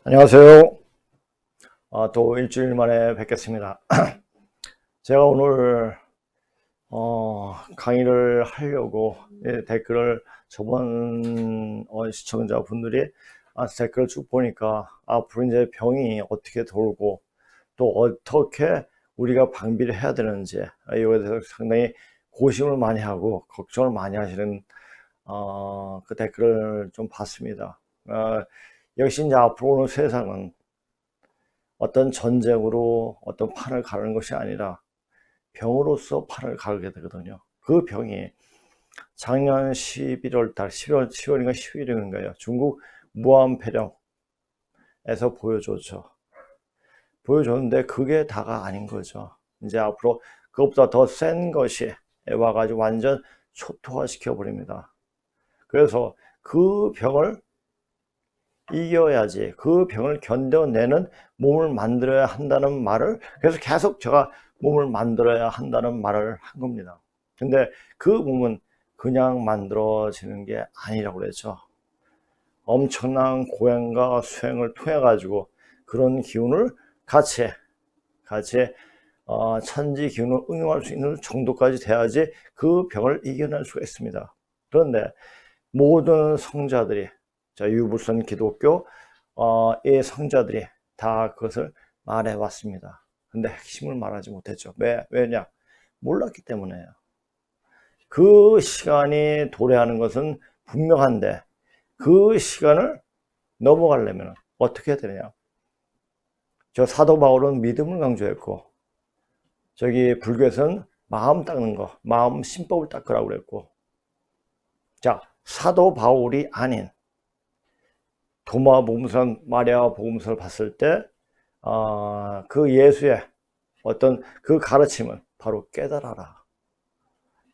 안녕하세요. 또 일주일 만에 뵙겠습니다. 제가 오늘 강의를 하려고 댓글을 저번 시청자분들이 댓글을 쭉 보니까 앞으로 이제 병이 어떻게 돌고 또 어떻게 우리가 방비를 해야 되는지 이거에 대해서 상당히 고심을 많이 하고 걱정을 많이 하시는 그 댓글을 좀 봤습니다. 역시 이제 앞으로 오는 세상은 어떤 전쟁으로 어떤 판을 가르는 것이 아니라 병으로서 판을 가르게 되거든요. 그 병이 작년 11월 달, 10월인가 11월인가요? 중국 무한폐렴에서 보여줬는데 그게 다가 아닌 거죠. 이제 앞으로 그것보다 더 센 것이 와가지고 완전 초토화시켜 버립니다. 그래서 그 병을 이겨야지, 그 병을 견뎌내는 몸을 만들어야 한다는 말을, 그래서 계속 제가 몸을 만들어야 한다는 말을 한 겁니다. 근데 그 몸은 그냥 만들어지는 게 아니라고 그랬죠. 엄청난 고행과 수행을 통해 가지고 그런 기운을 같이 천지 기운을 응용할 수 있는 정도까지 돼야지 그 병을 이겨낼 수가 있습니다. 그런데 모든 성자들이, 유불선 기독교 의 성자들이 다 그것을 말해 왔습니다. 근데 핵심을 말하지 못했죠. 왜냐? 몰랐기 때문에요. 그 시간이 도래하는 것은 분명한데 그 시간을 넘어가려면 어떻게 해야 되느냐? 저 사도 바울은 믿음을 강조했고, 저기 불교에서는 마음 닦는 거, 마음 신법을 닦으라고 그랬고, 자, 사도 바울이 아닌 도마 복음서, 마리아 복음서를 봤을 때, 그 예수의 어떤 그 가르침은 바로 깨달아라.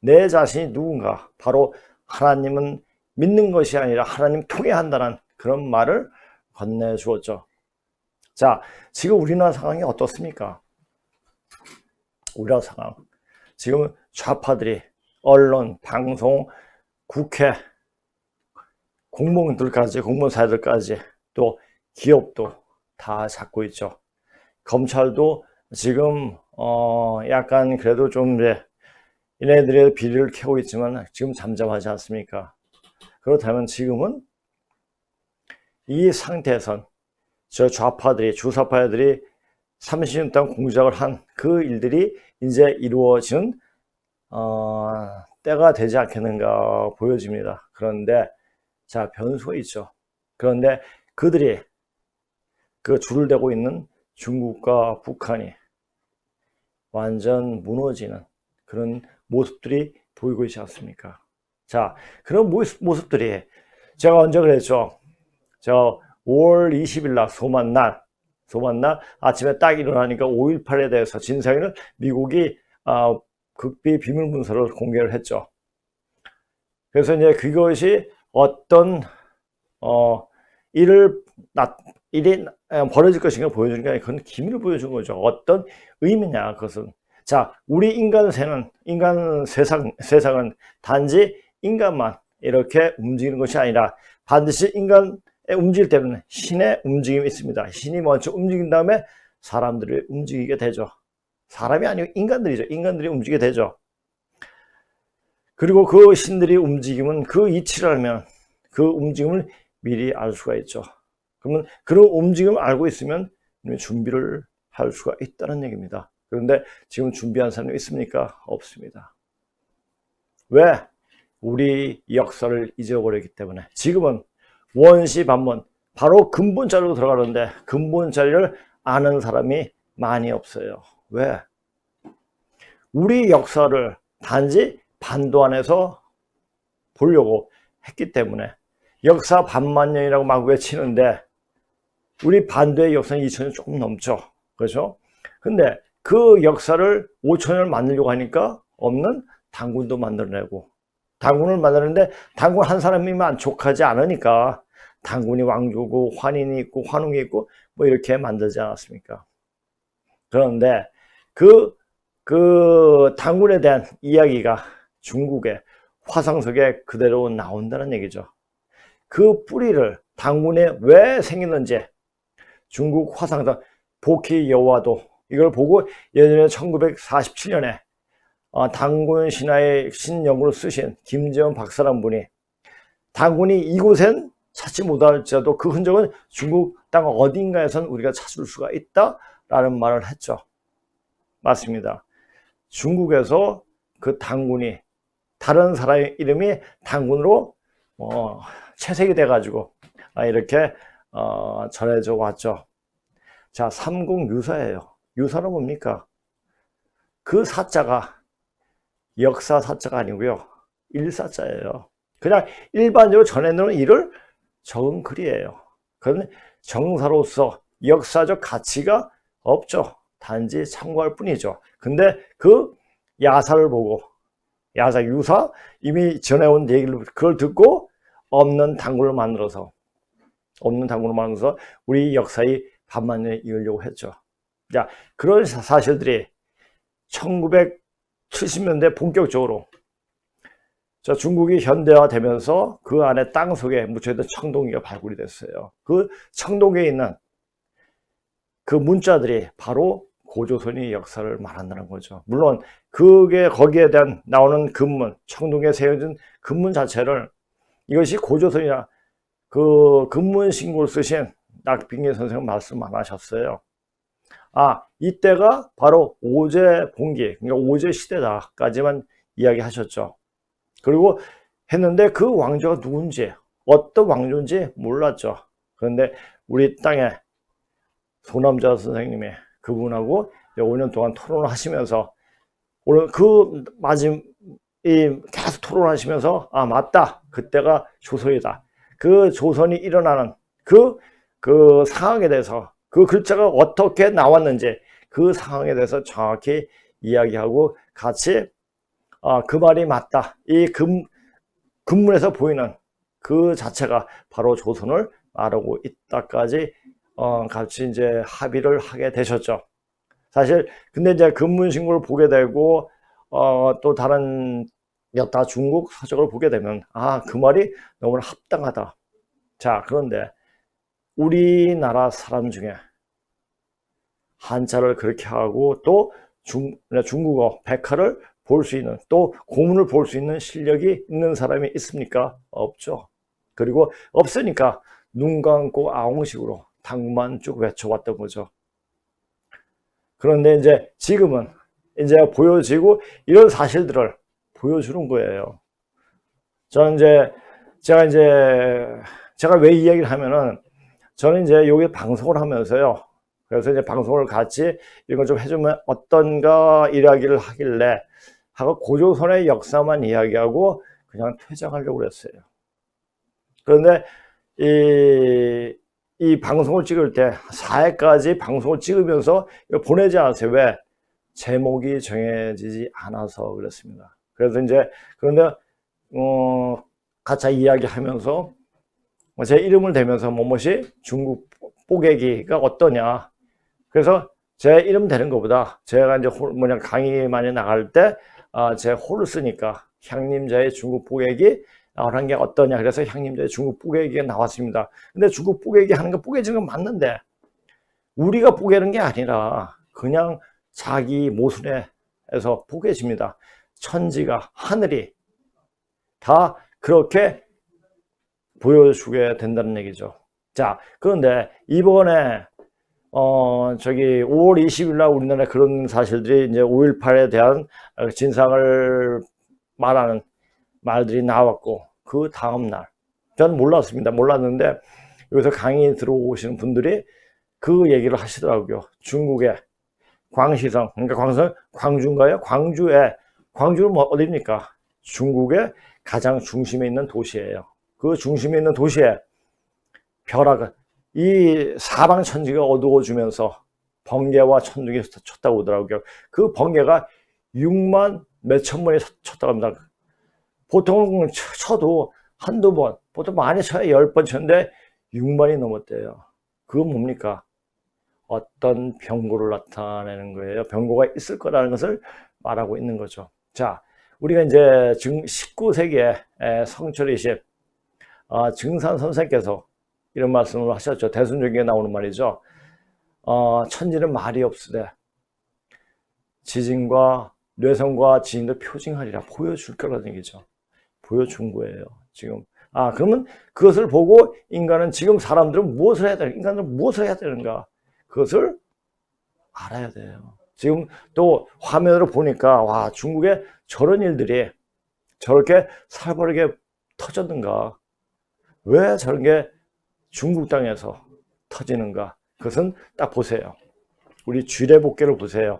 내 자신이 누군가, 바로 하나님은 믿는 것이 아니라 하나님 통해 한다는 그런 말을 건네주었죠. 자, 지금 우리나라 상황이 어떻습니까? 우리나라 상황. 지금 좌파들이 언론, 방송, 국회, 공무원들까지, 공무원사들까지, 또 기업도 다 잡고 있죠. 검찰도 지금 약간 그래도 좀 이제 얘네들의 비리를 캐고 있지만 지금 잠잠하지 않습니까? 그렇다면 지금은 이 상태에선 저 좌파들이, 주사파들이 30년 동안 공작을 한 그 일들이 이제 이루어지는 때가 되지 않겠는가 보여집니다. 그런데 자, 변수가 있죠. 그런데 그들이 그 줄을 대고 있는 중국과 북한이 완전 무너지는 그런 모습들이 보이고 있지 않습니까? 자, 그런 모습들이 제가 언제 그랬죠? 저 5월 20일 날 소만날 아침에 딱 일어나니까 5.18에 대해서 진상인을 미국이 극비 비밀 문서를 공개를 했죠. 그래서 이제 그것이 어떤 일이 벌어질 것인가 보여주는 게 아니라 그건 기밀을 보여준 거죠. 어떤 의미냐 그것은. 자, 우리 인간 세상은 단지 인간만 이렇게 움직이는 것이 아니라 반드시 인간의 움직일 때는 신의 움직임이 있습니다. 신이 먼저 움직인 다음에 사람들이 움직이게 되죠. 사람이 아니고 인간들이죠. 인간들이 움직이게 되죠. 그리고 그 신들이 움직이면 그 이치를 알면 그 움직임을 미리 알 수가 있죠. 그러면 그런 움직임을 알고 있으면 준비를 할 수가 있다는 얘기입니다. 그런데 지금 준비한 사람이 있습니까? 없습니다. 왜? 우리 역사를 잊어버렸기 때문에. 지금은 원시반문, 바로 근본 자리로 들어가는데 근본 자리를 아는 사람이 많이 없어요. 왜? 우리 역사를 단지 반도 안에서 보려고 했기 때문에 역사 반만년이라고 막 외치는데 우리 반도의 역사는 2000년 조금 넘죠. 그렇죠? 근데 그 역사를 5000년을 만들려고 하니까 없는 단군도 만들어내고, 단군을 만드는데 단군 한 사람이 만족하지 않으니까 단군이 왕조고 환인이 있고 환웅이 있고 뭐 이렇게 만들지 않았습니까? 그런데 그 단군에 대한 이야기가 중국의 화상석에 그대로 나온다는 얘기죠. 그 뿌리를 단군에 왜 생겼는지 중국 화상당 복희 여와도 이걸 보고 예전에 1947년에 단군 신화의 신연구를 쓰신 김재원 박사라는 분이 단군이 이곳엔 찾지 못할지라도 그 흔적은 중국 땅 어딘가에선 우리가 찾을 수가 있다라는 말을 했죠. 맞습니다. 중국에서 그 단군이 다른 사람의 이름이 단군으로 채색이 돼가지고 이렇게 전해져 왔죠. 자, 삼국유사예요. 유사는 뭡니까? 그 사자가 역사 사자가 아니고요. 일사자예요. 그냥 일반적으로 전해놓은 일을 적은 글이에요. 그건 정사로서 역사적 가치가 없죠. 단지 참고할 뿐이죠. 근데 그 야사를 보고 야사 유사 이미 전해온 얘기를 그걸 듣고 없는 단군을 만들어서 우리 역사의 반만년에 이으려고 했죠. 자, 그런 사실들이 1970년대 본격적으로 중국이 현대화되면서 그 안에 땅 속에 묻혀있던 청동기가 발굴이 됐어요. 그 청동기에 있는 그 문자들이 바로 고조선의 역사를 말한다는 거죠. 물론 그게 거기에 대한 나오는 금문, 청동기에 세워진 금문 자체를 이것이 고조선이라 그 금문 신고를 쓰신 낙빙계 선생은 말씀 안 하셨어요. 이때가 바로 오제 봉기, 그러니까 오제 시대다까지만 이야기하셨죠. 그리고 했는데 그 왕조가 누군지, 어떤 왕조인지 몰랐죠. 그런데 우리 땅에 소남자 선생님이 그분하고 5년 동안 토론을 하시면서 오늘 그 계속 토론하시면서 맞다, 그때가 조선이다. 그 조선이 일어나는 그 상황에 대해서 그 글자가 어떻게 나왔는지 그 상황에 대해서 정확히 이야기하고 같이 그 말이 맞다. 이 금문에서 보이는 그 자체가 바로 조선을 말하고 있다까지 같이 이제 합의를 하게 되셨죠. 사실 근데 이제 금문신고를 보게 되고 또 다른 여타 중국 서적을 보게 되면 그 말이 너무나 합당하다. 자, 그런데 우리나라 사람 중에 한자를 그렇게 하고 또 중국어 백화를 볼 수 있는, 또 고문을 볼 수 있는 실력이 있는 사람이 있습니까? 없죠. 그리고 없으니까 눈 감고 아웅식으로 당만 쭉 외쳐왔던 거죠. 그런데 이제 지금은 이제 보여지고 이런 사실들을 보여주는 거예요. 제가 왜 이 얘기를 하면은 저는 이제 여기 방송을 하면서요. 그래서 이제 방송을 같이 이런 걸 좀 해주면 어떤가 이야기를 하길래 하고 고조선의 역사만 이야기하고 그냥 퇴장하려고 그랬어요. 그런데 이 방송을 찍을 때 4회까지 방송을 찍으면서 보내지 않았어요. 왜? 제목이 정해지지 않아서 그렇습니다. 그래서 이제 그런데 같이 이야기하면서 제 이름을 대면서 뭐뭐시 중국 뽀개기가 어떠냐. 그래서 제 이름 되는 것보다 제가 이제 강의 많이 나갈 때 제 호를 쓰니까 향림자의 중국 뽀개기 나오는 게 어떠냐. 그래서 향림자의 중국 뽀개기가 나왔습니다. 근데 중국 뽀개기 하는 거 뽀개지는 건 맞는데 우리가 뽀개는 게 아니라 그냥 자기 모순에서 뽀개집니다. 천지가 하늘이 다 그렇게 보여주게 된다는 얘기죠. 자, 그런데 이번에 5월 20일 날 우리나라에 그런 사실들이 이제 5.18에 대한 진상을 말하는 말들이 나왔고 그 다음 날 저는 몰랐습니다. 몰랐는데 여기서 강의 들어오시는 분들이 그 얘기를 하시더라고요. 중국의 광시성, 그러니까 광주인가요? 광주는 뭐 어디입니까? 중국의 가장 중심에 있는 도시예요. 그 중심에 있는 도시에 벼락을 이 사방천지가 어두워지면서 번개와 천둥이 쳤다고 하더라고요. 그 번개가 6만 몇천 번이 쳤다고 합니다. 보통 쳐도 한두 번, 보통 많이 쳐야 10번 쳤는데 6만이 넘었대요. 그건 뭡니까? 어떤 병고를 나타내는 거예요. 병고가 있을 거라는 것을 말하고 있는 거죠. 자, 우리가 이제 19세기에 성철이신 증산 선생께서 이런 말씀을 하셨죠. 대순종기에 나오는 말이죠. 천지는 말이 없으되 지진과 뇌성과 지진도 표징하리라. 보여줄 거라는 얘기죠. 보여준 거예요. 지금. 그러면 그것을 보고 인간은 지금 사람들은 무엇을 해야 되는가? 인간은 무엇을 해야 되는가? 그것을 알아야 돼요. 지금 또 화면으로 보니까 와, 중국에 저런 일들이 저렇게 살벌하게 터졌는가? 왜 저런 게 중국 땅에서 터지는가? 그것은 딱 보세요. 우리 주례복개를 보세요.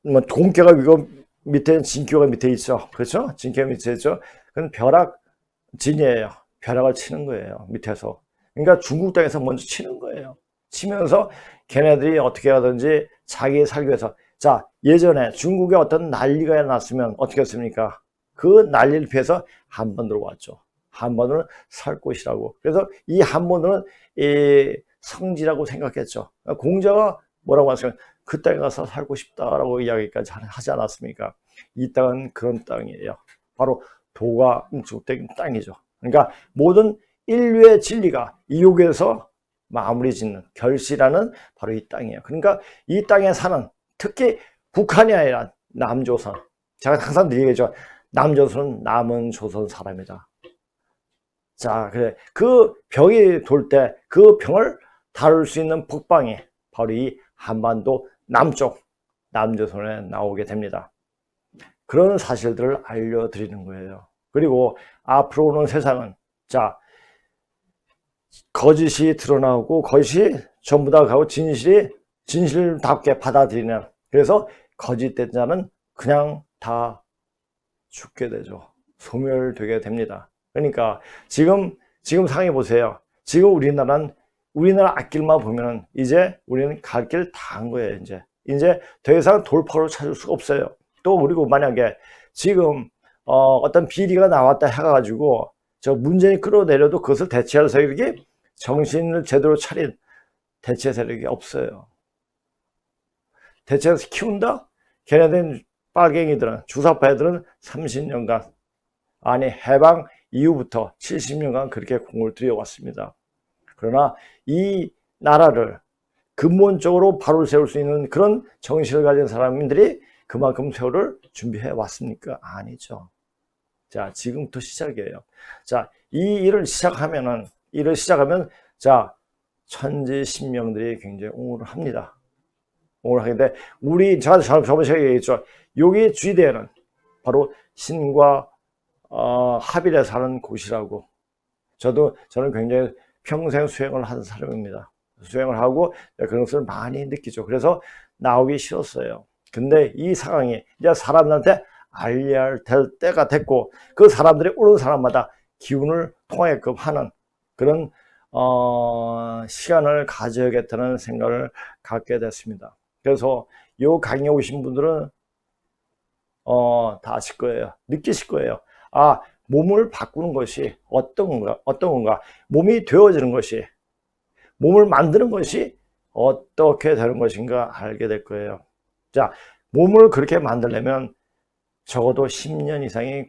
뭐 공개가 이거 밑에 진교가 밑에 있죠. 그렇죠? 진교가 밑에 있죠. 그건 벼락진이에요. 벼락을 치는 거예요. 밑에서. 그러니까 중국 땅에서 먼저 치는 거예요. 치면서 걔네들이 어떻게 하든지 자기 살기 위해서. 자, 예전에 중국에 어떤 난리가 났으면 어떻게 했습니까? 그 난리를 피해서 한반도로 왔죠. 한반도는 살 곳이라고. 그래서 이 한반도는 이 성지라고 생각했죠. 공자가 뭐라고 하셨어요? 그 땅에 가서 살고 싶다라고 이야기까지 하지 않았습니까? 이 땅은 그런 땅이에요. 바로 도가 응축된 땅이죠. 그러니까 모든 인류의 진리가 이옥에서 마무리 짓는 결실하는 바로 이 땅이에요. 그러니까 이 땅에 사는 특히 북한이 아니라 남조선. 제가 항상 늘 얘기하죠. 남조선은 남은 조선 사람이다. 자, 그래. 그 병이 돌 때 그 병을 다룰 수 있는 북방이 바로 이 한반도 남쪽 남조선에 나오게 됩니다. 그런 사실들을 알려드리는 거예요. 그리고 앞으로 오는 세상은 자, 거짓이 드러나고 거짓이 전부 다 가고 진실답게 받아들이는, 그래서 거짓된 자는 그냥 다 죽게 되죠. 소멸되게 됩니다. 그러니까 지금 상황해 보세요. 지금 우리나라 앞길만 보면은 이제 우리는 갈 길 다 한 거예요. 이제 더 이상 돌파로 찾을 수가 없어요. 또 그리고 만약에 지금 어떤 비리가 나왔다 해가지고 저 문재인이 끌어내려도 그것을 대체할 세력이, 정신을 제대로 차린 대체 세력이 없어요. 대체해서 키운다? 걔네들 빨갱이들은, 주사파애들은 30년간, 아니 해방 이후부터 70년간 그렇게 공을 들여왔습니다. 그러나 이 나라를 근본적으로 바로 세울 수 있는 그런 정신을 가진 사람들이 그만큼 세월을 준비해 왔습니까? 아니죠. 자, 지금부터 시작이에요. 자, 이 일을 시작하면 자, 천지신명들이 굉장히 옹호를 합니다. 옹호를 하는데 제가 저번 시간에 얘기했죠. 여기 주위대에는 바로 신과 합일에 사는 곳이라고. 저는 굉장히 평생 수행을 한 사람입니다. 수행을 하고 그런 것을 많이 느끼죠. 그래서 나오기 싫었어요. 근데 이 상황이 이제 사람들한테 알려야 될 때가 됐고, 그 사람들이 오는 사람마다 기운을 통하게끔 하는 그런 시간을 가져야겠다는 생각을 갖게 됐습니다. 그래서 이 강의에 오신 분들은 다 아실 거예요. 느끼실 거예요. 몸을 바꾸는 것이 어떤 건가, 몸이 되어지는 것이, 몸을 만드는 것이 어떻게 되는 것인가 알게 될 거예요. 자, 몸을 그렇게 만들려면 적어도 10년 이상의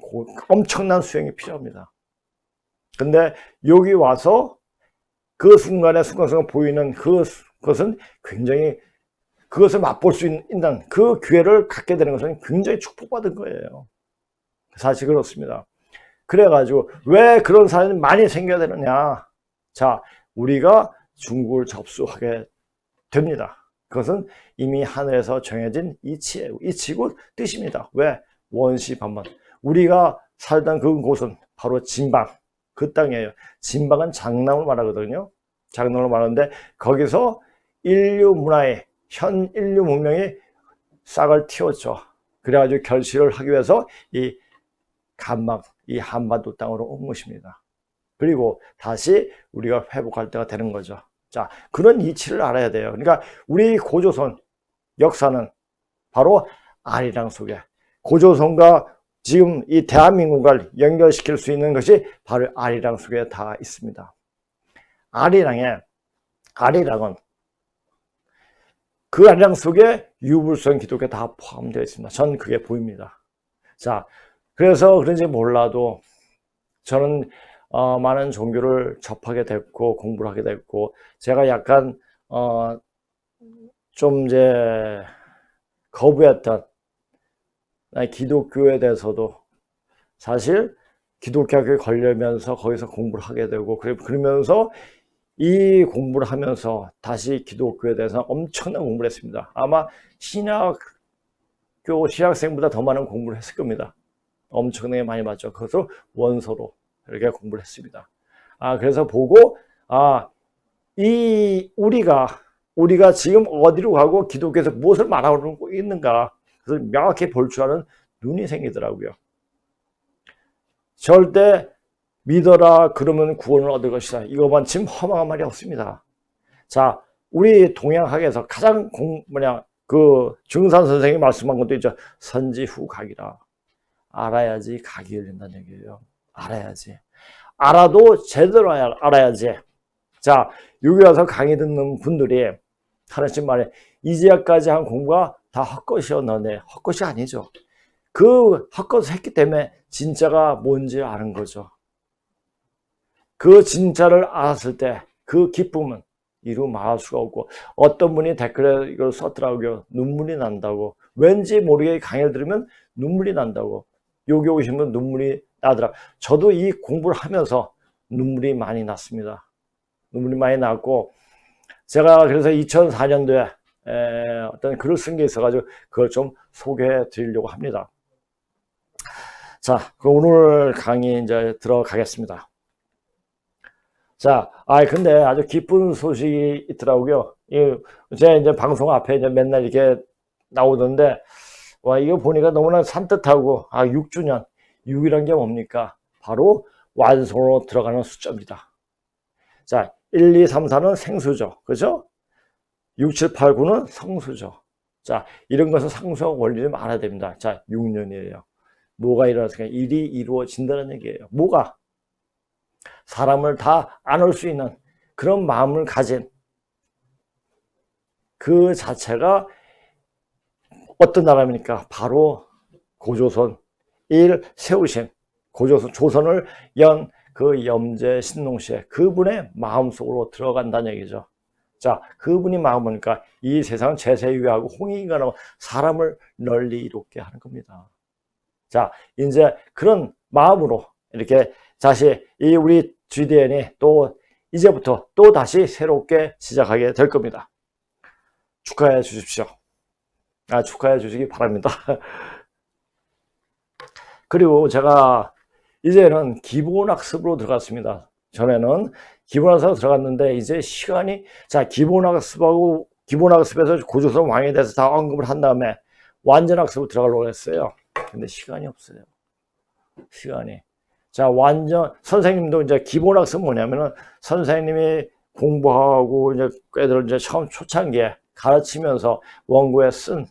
엄청난 수행이 필요합니다. 근데 여기 와서 그 순간에 순간순간 보이는 그것은 굉장히, 그것을 맛볼 수 있는 그 기회를 갖게 되는 것은 굉장히 축복받은 거예요. 사실 그렇습니다. 그래가지고 왜 그런 사람이 많이 생겨야 되느냐. 자, 우리가 중국을 접수하게 됩니다. 그것은 이미 하늘에서 정해진 이치예요. 이치고 뜻입니다. 왜? 원시반문. 우리가 살던 그곳은 바로 진방, 그 땅이에요. 진방은 장남을 말하거든요. 장남을 말하는데 거기서 인류 문화에, 현 인류 문명이 싹을 틔웠죠. 그래가지고 결실을 하기 위해서 이 한반도 땅으로 온 것입니다. 그리고 다시 우리가 회복할 때가 되는 거죠. 자, 그런 이치를 알아야 돼요. 그러니까 우리 고조선 역사는 바로 아리랑 속에, 고조선과 지금 이 대한민국을 연결시킬 수 있는 것이 바로 아리랑 속에 다 있습니다. 아리랑은 그 아리랑 속에 유불선 기독교 다 포함되어 있습니다. 전 그게 보입니다. 자, 그래서 그런지 몰라도 저는 많은 종교를 접하게 됐고 공부를 하게 됐고 제가 약간 좀 이제 거부했던 기독교에 대해서도 사실 기독교에 걸리면서 거기서 공부를 하게 되고 그러면서 이 공부를 하면서 다시 기독교에 대해서 엄청난 공부를 했습니다. 아마 신학생보다 더 많은 공부를 했을 겁니다. 엄청나게 많이 봤죠. 그것을 원서로 이렇게 공부를 했습니다. 그래서 보고 우리가 지금 어디로 가고 기독교에서 무엇을 말하고 있는가, 그래서 명확히 볼 줄 아는 눈이 생기더라고요. 절대 믿어라 그러면 구원을 얻을 것이다. 이거만 지금 허망한 말이 없습니다. 자, 우리 동양학에서 가장 증산 선생님이 말씀한 것도 있죠. 선지 후 각이라. 알아야지 각이 열린다는 얘기예요. 알아야지. 알아도 제대로 알아야지. 자, 여기 와서 강의 듣는 분들이 하나씩 말해, 이제까지 한 공부가 다 헛것이요 너네. 헛것이 아니죠. 그 헛것을 했기 때문에 진짜가 뭔지 아는 거죠. 그 진짜를 알았을 때 그 기쁨은 이루 말할 수가 없고, 어떤 분이 댓글에 이걸 썼더라고요. 눈물이 난다고. 왠지 모르게 강의를 들으면 눈물이 난다고. 여기 오시면 눈물이 나더라. 저도 이 공부를 하면서 눈물이 많이 났습니다. 눈물이 많이 났고, 제가 그래서 2004년도에 어떤 글을 쓴 게 있어가지고 그걸 좀 소개해 드리려고 합니다. 자, 그럼 오늘 강의 이제 들어가겠습니다. 자, 근데 아주 기쁜 소식이 있더라고요. 제가 이제 방송 앞에 이제 맨날 이렇게 나오던데, 이거 보니까 너무나 산뜻하고, 6주년. 6이란 게 뭡니까? 바로 완성으로 들어가는 숫자입니다. 자, 1, 2, 3, 4는 생수죠. 그죠? 6, 7, 8, 9는 성수죠. 자, 이런 것은 상수하고 원리를 알아야 됩니다. 자, 6년이에요. 뭐가 일어났을까? 일이 이루어진다는 얘기예요. 뭐가? 사람을 다 안을 수 있는 그런 마음을 가진 그 자체가 어떤 나라입니까? 바로 고조선 세우신 고조선, 조선을 연 그 염제 신농시에 그분의 마음속으로 들어간다는 얘기죠. 자, 그분이 마음이니까 이 세상은 제세유하고 홍익인간하고 사람을 널리 이롭게 하는 겁니다. 자, 이제 그런 마음으로 이렇게 다시 이 우리 GDN이 또 이제부터 또 다시 새롭게 시작하게 될 겁니다. 축하해 주십시오. 축하해 주시기 바랍니다. 그리고 제가 이제는 기본학습으로 들어갔습니다. 전에는 기본학습으로 들어갔는데 이제 시간이, 자, 기본학습에서 고조선 왕에 대해서 다 언급을 한 다음에 완전학습으로 들어가려고 했어요. 근데 시간이 없어요. 시간이. 자, 선생님도 이제 기본학습 뭐냐면은 선생님이 공부하고 이제 애들 이제 처음 초창기에 가르치면서 원고에 쓴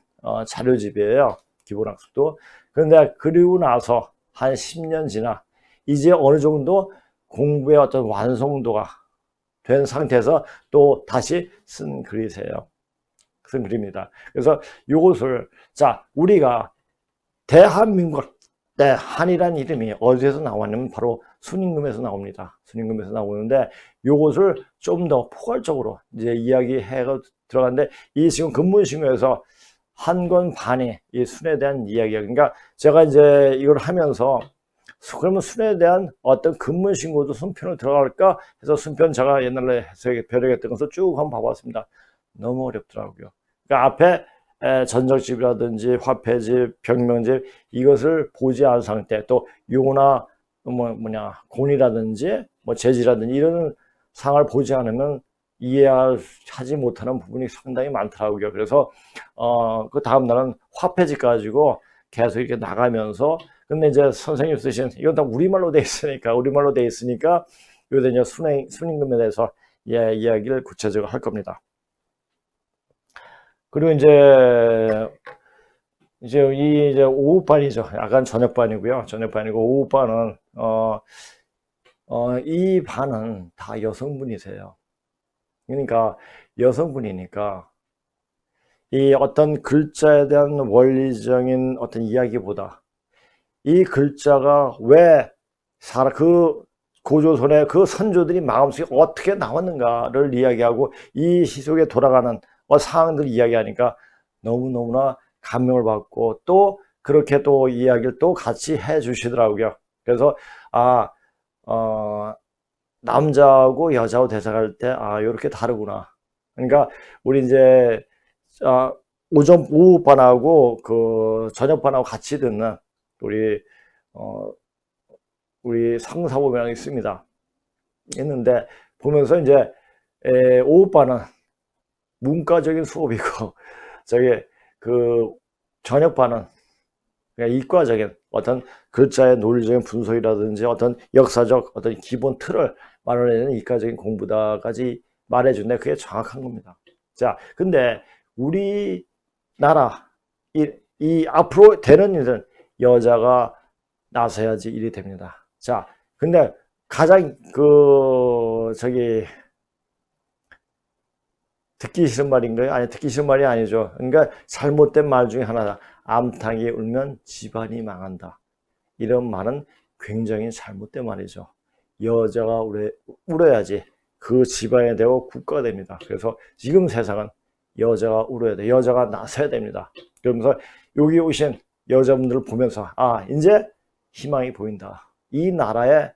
자료집이에요. 기본학습도. 그런데 그리고 나서 한 10년 지나 이제 어느 정도 공부의 어떤 완성도가 된 상태에서 또 다시 쓴 글이세요. 쓴 글입니다. 그래서 이것을, 자, 우리가 대한민국 때 한이란 이름이 어디에서 나왔냐면 바로 순임금에서 나옵니다. 순임금에서 나오는데 이것을 좀 더 포괄적으로 이제 이야기해 들어갔는데, 이 지금 근문신고에서 한 권 반이 이 순에 대한 이야기야. 그러니까 제가 이제 이걸 하면서 그러면 순에 대한 어떤 근문신고도 순편을 들어갈까 해서 순편 제가 옛날에 배려했던 것을 쭉 한번 봐봤습니다. 너무 어렵더라고요. 그러니까 앞에 전적집이라든지 화폐집, 병명집 이것을 보지 않은 상태, 또 요나 곤이라든지 재지라든지 이런 상을 보지 않으면 이해하지 못하는 부분이 상당히 많더라고요. 그래서 그 다음 날은 화폐집 가지고 계속 이렇게 나가면서, 근데 이제 선생님 쓰신 이건 다 우리말로 돼 있으니까 여기다 이제 순임금에 대해서 이야기를 구체적으로 할 겁니다. 그리고 이제 오후반이죠. 약간 저녁반이고요. 저녁반이고 오후반은 이 반은 다 여성분이세요. 그러니까 여성분이니까 이 어떤 글자에 대한 원리적인 어떤 이야기보다 이 글자가 왜 그 고조선의 그 선조들이 마음속에 어떻게 나왔는가를 이야기하고 이 시 속에 돌아가는 상황들을 이야기하니까 너무너무나 감명을 받고 또 그렇게 또 이야기를 또 같이 해 주시더라고요. 그래서 남자하고 여자하고 대사할 때 이렇게 다르구나. 그러니까 우리 이제 오후반하고 그 저녁반하고 같이 듣는 우리 상사범이랑 있습니다. 있는데 보면서 이제 오후반은 문과적인 수업이고 그 저녁반은 그냥 이과적인 어떤 글자의 논리적인 분석이라든지 어떤 역사적 어떤 기본 틀을 마련해내는 이과적인 공부다까지 말해준데 그게 정확한 겁니다. 자, 근데 우리나라 이 앞으로 되는 일은 여자가 나서야지 일이 됩니다. 자, 근데 가장 듣기 싫은 말인가요? 아니, 듣기 싫은 말이 아니죠. 그러니까 잘못된 말 중에 하나다. 암탉이 울면 집안이 망한다. 이런 말은 굉장히 잘못된 말이죠. 여자가 울어야지 그 집안이 되고 국가가 됩니다. 그래서 지금 세상은 여자가 울어야 돼. 여자가 나서야 됩니다. 그러면서 여기 오신 여자분들을 보면서 이제 희망이 보인다. 이 나라의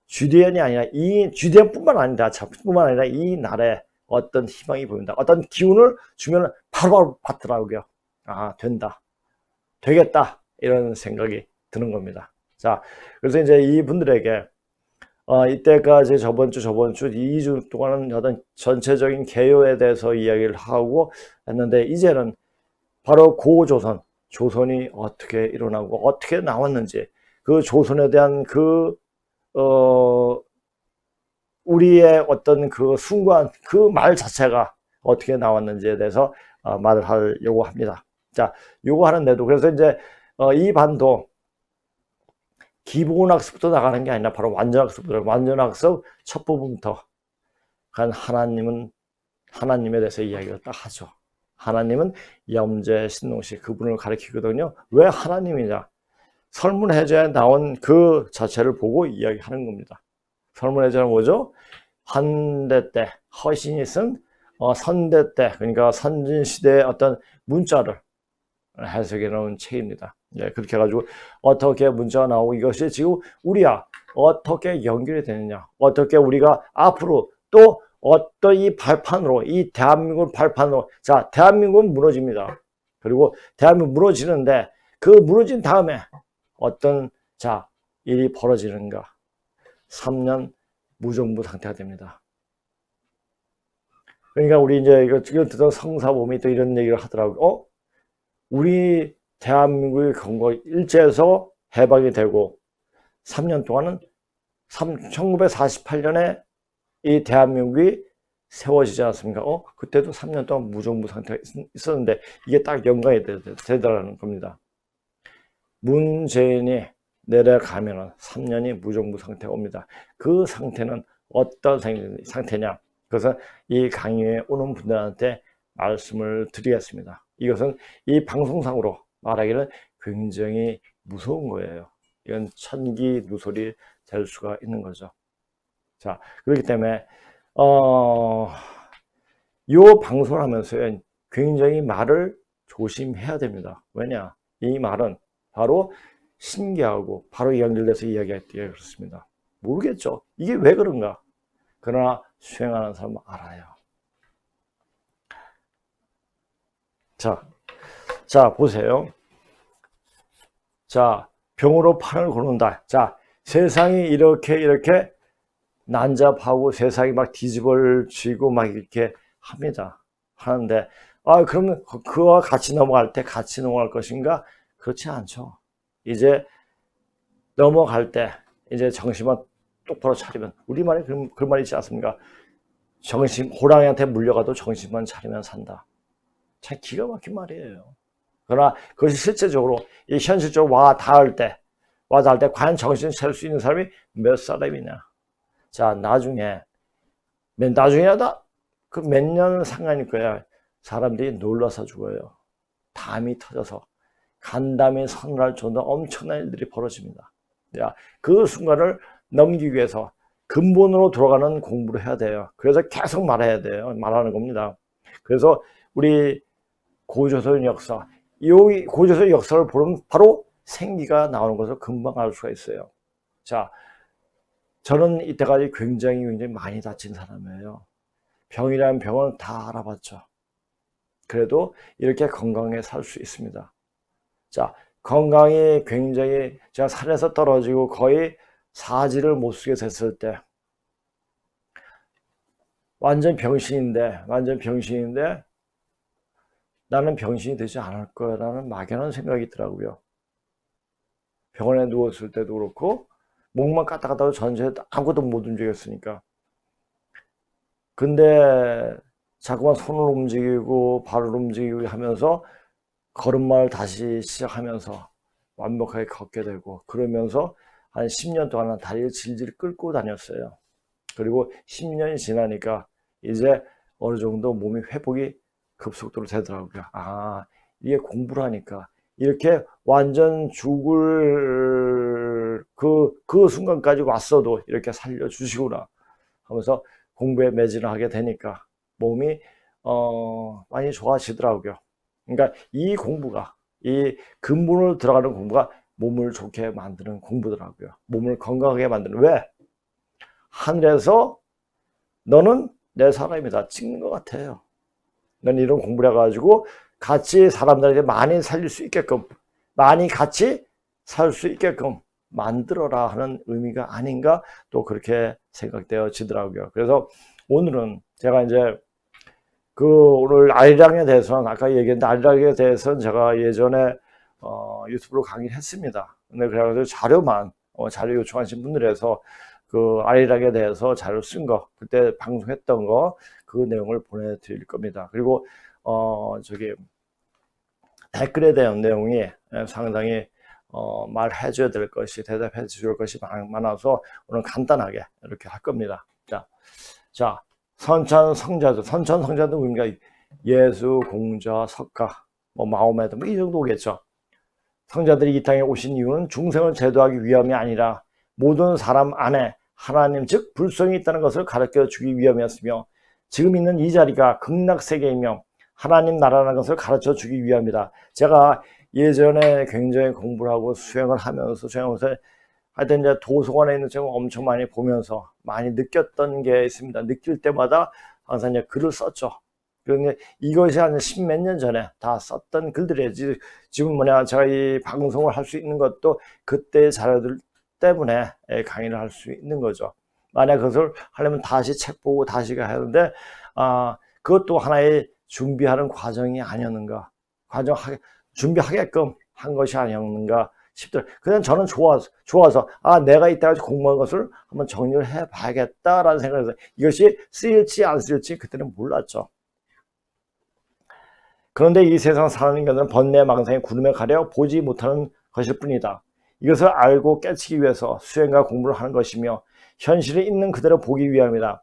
주대현이 아니라 이 주대현뿐만 아니라 자뿐만 아니라 이 나라에 어떤 희망이 보인다. 어떤 기운을 주면 바로바로 받더라고요. 된다. 되겠다. 이런 생각이 드는 겁니다. 자, 그래서 이제 이분들에게 이때까지 저번 주 2주 동안은 어떤 전체적인 개요에 대해서 이야기를 하고 했는데 이제는 바로 고조선, 조선이 어떻게 일어나고 어떻게 나왔는지 그 조선에 대한 우리의 어떤 그 순간 그 말 자체가 어떻게 나왔는지에 대해서 말을 하려고 합니다. 자, 요거 하는데도 그래서 이제 이 반도 기본학습부터 나가는 게 아니라 바로 완전학습부터 완전학습 첫 부분부터 간 하나님에 대해서 이야기를 딱 하죠. 하나님은 염제 신농시 그분을 가리키거든요. 왜 하나님이냐? 설문해제에 나온 그 자체를 보고 이야기하는 겁니다. 설문해제는 뭐죠? 한대 때 허신이 쓴 선대 때 그러니까 선진시대의 어떤 문자를 해석해 놓은 책입니다. 네, 그렇게 해가지고 어떻게 문자가 나오고 이것이 지금 우리야 어떻게 연결이 되느냐, 어떻게 우리가 앞으로 또 어떤 이 발판으로 이 대한민국 발판으로 자 대한민국은 무너집니다. 그리고 대한민국 무너지는데 그 무너진 다음에 어떤 일이 벌어지는가? 3년 무정부 상태가 됩니다. 그러니까 우리 이제 이거 듣던 성사범이 또 이런 얘기를 하더라고요. 우리 대한민국의 건국 일제에서 해방이 되고 3년 동안은 1948년에 이 대한민국이 세워지지 않았습니까? 그때도 3년 동안 무정부 상태가 있었는데 이게 딱 연관이 되더라는 겁니다. 문재인이 내려가면은 3년이 무정부 상태가 옵니다. 그 상태는 어떤 상태냐? 그것은 이 강의에 오는 분들한테 말씀을 드리겠습니다. 이것은 이 방송상으로 말하기는 굉장히 무서운 거예요. 이건 천기누설이 될 수가 있는 거죠. 자, 그렇기 때문에 이 방송을 하면서 굉장히 말을 조심해야 됩니다. 왜냐? 이 말은 바로 신기하고 바로 연결돼서 이야기할 때 그렇습니다. 모르겠죠. 이게 왜 그런가? 그러나 수행하는 사람은 알아요. 자, 보세요. 자, 병으로 판을 고는다. 자, 세상이 이렇게 난잡하고 세상이 막 뒤집어지고 막 이렇게 합니다. 하는데, 그러면 그와 같이 넘어갈 때 같이 넘어갈 것인가? 그렇지 않죠. 이제 넘어갈 때 이제 정신만 똑바로 차리면 우리말에 그런 말이 있지 않습니까? 호랑이한테 물려가도 정신만 차리면 산다. 참 기가 막힌 말이에요. 그러나 그것이 실제적으로 이 현실적으로 와 닿을 때 과연 정신을 차릴 수 있는 사람이 몇 사람이냐. 자, 나중에라다 그 몇 년 상관일 거야. 사람들이 놀라서 죽어요. 담이 터져서 간담이 서늘할 정도 엄청난 일들이 벌어집니다. 그 순간을 넘기기 위해서 근본으로 돌아가는 공부를 해야 돼요. 그래서 계속 말해야 돼요. 말하는 겁니다. 그래서 우리 고조선 역사, 이 고조선 역사를 보면 바로 생기가 나오는 것을 금방 알 수가 있어요. 자, 저는 이때까지 굉장히 많이 다친 사람이에요. 병이라는 병은 다 알아봤죠. 그래도 이렇게 건강하게 살 수 있습니다. 자, 건강이 굉장히 제가 산에서 떨어지고 거의 사지를 못 쓰게 됐을 때 완전 병신인데 나는 병신이 되지 않을 거라는 막연한 생각이 있더라고요. 병원에 누웠을 때도 그렇고 목만 까딱까딱 전체에 아무것도 못 움직였으니까. 근데 자꾸만 손을 움직이고 발을 움직이고 하면서 걸음마를 다시 시작하면서 완벽하게 걷게 되고, 그러면서 한 10년 동안 다리를 질질 끌고 다녔어요. 그리고 10년이 지나니까 이제 어느 정도 몸이 회복이 급속도로 되더라고요. 아, 이게 공부를 하니까 이렇게 완전 죽을 그 순간까지 왔어도 이렇게 살려주시구나 하면서 공부에 매진을 하게 되니까 몸이 많이 좋아지더라고요. 그러니까 이 공부가, 이 근본으로 들어가는 공부가 몸을 좋게 만드는 공부더라고요. 몸을 건강하게 만드는. 왜? 하늘에서 너는 내 사람이다 찍는 것 같아요. 넌 이런 공부를 해가지고 같이 사람들에게 많이 살릴 수 있게끔, 많이 같이 살 수 있게끔 만들어라 하는 의미가 아닌가, 또 그렇게 생각되어지더라고요. 그래서 오늘은 제가 이제 오늘 아리랑에 대해서는 아까 얘기했는데, 아리랑에 대해서는 제가 예전에 유튜브로 강의를 했습니다. 근데 그래가지고 자료 요청하신 분들에서 그 아리랑에 대해서 자료 쓴 거, 그때 방송했던 거, 그 내용을 보내드릴 겁니다. 그리고 댓글에 대한 내용이 상당히 말해줘야 될 것이, 대답해 줄 것이 많아서 오늘 간단하게 이렇게 할 겁니다. 자, 선천성자들, 선천성자들 우리가 예수, 공자, 석가, 마호메도 이 정도겠죠. 성자들이 이 땅에 오신 이유는 중생을 제도하기 위함이 아니라 모든 사람 안에 하나님, 즉 불성이 있다는 것을 가르쳐 주기 위함이었으며, 지금 있는 이 자리가 극락세계이며 하나님 나라라는 것을 가르쳐 주기 위함이다. 제가 예전에 굉장히 공부를 하고 수행을 하면서 하여튼 이제 도서관에 있는 책을 엄청 많이 보면서 많이 느꼈던 게 있습니다. 느낄 때마다 항상 이제 글을 썼죠. 그런데 이것이 한 10몇 년 전에 다 썼던 글들이에요. 지금 제가 이 방송을 할 수 있는 것도 그때의 자료들 때문에 강의를 할 수 있는 거죠. 만약 그것을 하려면 다시 책 보고 다시 가야 하는데, 그것도 하나의 준비하는 과정이 아니었는가, 준비하게끔 한 것이 아니었는가 싶더라고요. 그냥 저는 좋아서 내가 이때까지 공부한 것을 한번 정리를 해 봐야겠다라는 생각에서, 이것이 쓰일지 안 쓰일지 그때는 몰랐죠. 그런데 이 세상 사는 인간들은 번뇌 망상의 구름에 가려 보지 못하는 것일 뿐이다. 이것을 알고 깨치기 위해서 수행과 공부를 하는 것이며 현실이 있는 그대로 보기 위함이다.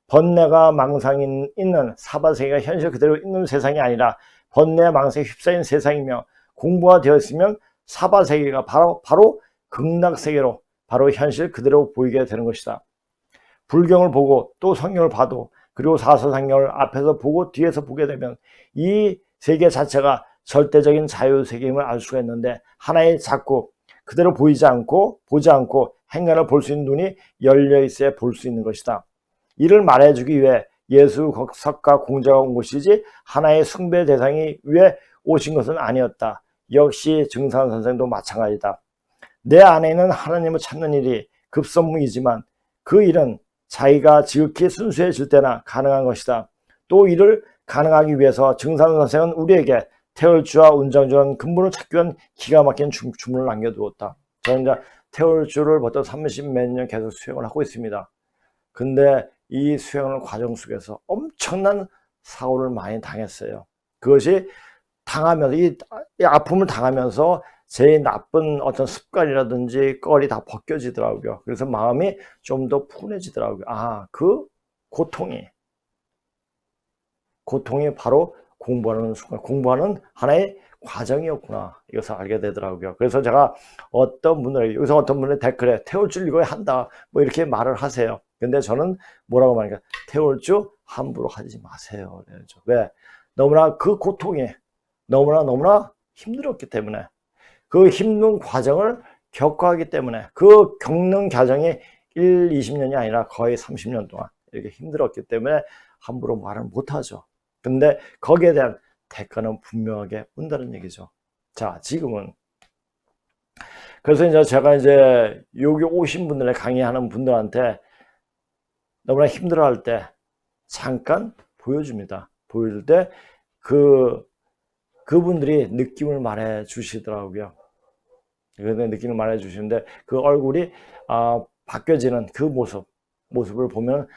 번뇌가 망상이 있는 사바세계가 현실 그대로 있는 세상이 아니라 번뇌 망상에 휩싸인 세상이며, 공부가 되었으면 사바세계가 바로 극락세계로, 바로 현실 그대로 보이게 되는 것이다. 불경을 보고 또 성경을 봐도, 그리고 사서상경을 앞에서 보고 뒤에서 보게 되면 이 세계 자체가 절대적인 자유세계임을 알 수가 있는데, 하나의 자꾸 그대로 보지 않고 행간을 볼 수 있는 눈이 열려 있어야 볼 수 있는 것이다. 이를 말해주기 위해 예수, 석가, 공자가 온 것이지 하나의 숭배 대상이 위해 오신 것은 아니었다. 역시 증산 선생도 마찬가지다. 내 안에 있는 하나님을 찾는 일이 급선무이지만 그 일은 자기가 지극히 순수해질 때나 가능한 것이다. 또 이를 가능하기 위해서 증산 선생은 우리에게 태월주와 운장주라는 근본을 찾기 위한 기가 막힌 주문을 남겨두었다. 저는 이제 태월주를 벌써 30 몇 년 계속 수행을 하고 있습니다. 근데 이 수행을 과정 속에서 엄청난 사고를 많이 당했어요. 그것이 당하면서, 이 아픔을 당하면서 제 나쁜 어떤 습관이라든지 껄이 다 벗겨지더라고요. 그래서 마음이 좀 더 푸근해지더라고요. 그 고통이 바로 공부하는 순간, 공부하는 하나의 과정이었구나, 이것을 알게 되더라고요. 그래서 제가 어떤 분들에게, 여기서 어떤 분의 댓글에 태울줄 이거 한다 이렇게 말을 하세요. 근데 저는 뭐라고 말하니까 태울주 함부로 하지 마세요. 그래야죠. 왜? 너무나 그 고통이 너무나 힘들었기 때문에 그 힘든 과정을 겪어하기 때문에 그 겪는 과정이 20년이 아니라 거의 30년 동안 이렇게 힘들었기 때문에 함부로 말을 못하죠. 근데 거기에 대한 대가는 분명하게 온다는 얘기죠. 자, 지금은 그래서 이제 제가 이제 여기 오신 분들의 강의하는 분들한테 너무나 힘들어할 때 잠깐 보여줍니다. 보여줄 때 그분들이 느낌을 말해 주시더라고요. 느낌을 말해 주시는데 그 얼굴이 바뀌어지는 그 모습을 보면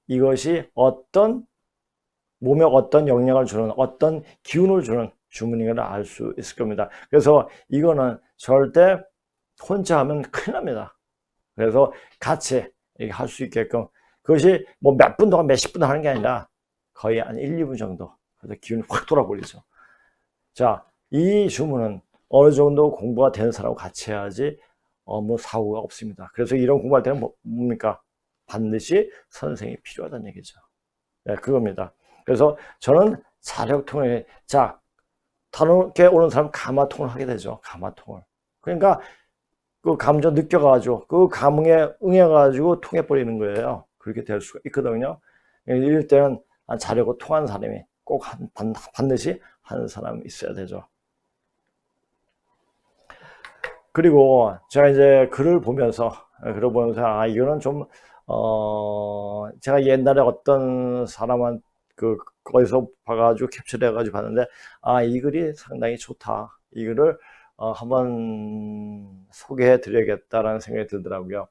이것이 어떤 몸에 어떤 영향을 주는 어떤 기운을 주는 주문인 걸 알 수 있을 겁니다. 그래서 이거는 절대 혼자 하면 큰일 납니다. 그래서 같이 할 수 있게끔 그것이 뭐 몇 분 동안 몇십 분 하는 게 아니라 거의 한 1, 2분 정도 그래서 기운이 확 돌아버리죠. 자, 이 주문은 어느 정도 공부가 되는 사람하고 같이 해야지 뭐 사고가 없습니다. 그래서 이런 공부할 때는 뭡니까? 반드시 선생이 필요하다는 얘기죠. 네, 그겁니다. 그래서 저는 자력통을 자 다르게 오는 사람 감화통을 하게 되죠. 감화통을. 그러니까 그 감정 느껴가지고 그 감흥에 응해가지고 통해버리는 거예요. 그렇게 될 수가 있거든요. 이럴 때는 자려고 통한 사람이 꼭 반드시 한 사람 있어야 되죠. 그리고 제가 이제 글을 보면서 이거는 좀 제가 옛날에 어떤 사람한 거기서 봐가지고 캡처를 해가지고 봤는데 이 글이 상당히 좋다. 이 글을 한번 소개해 드려야겠다라는 생각이 들더라고요.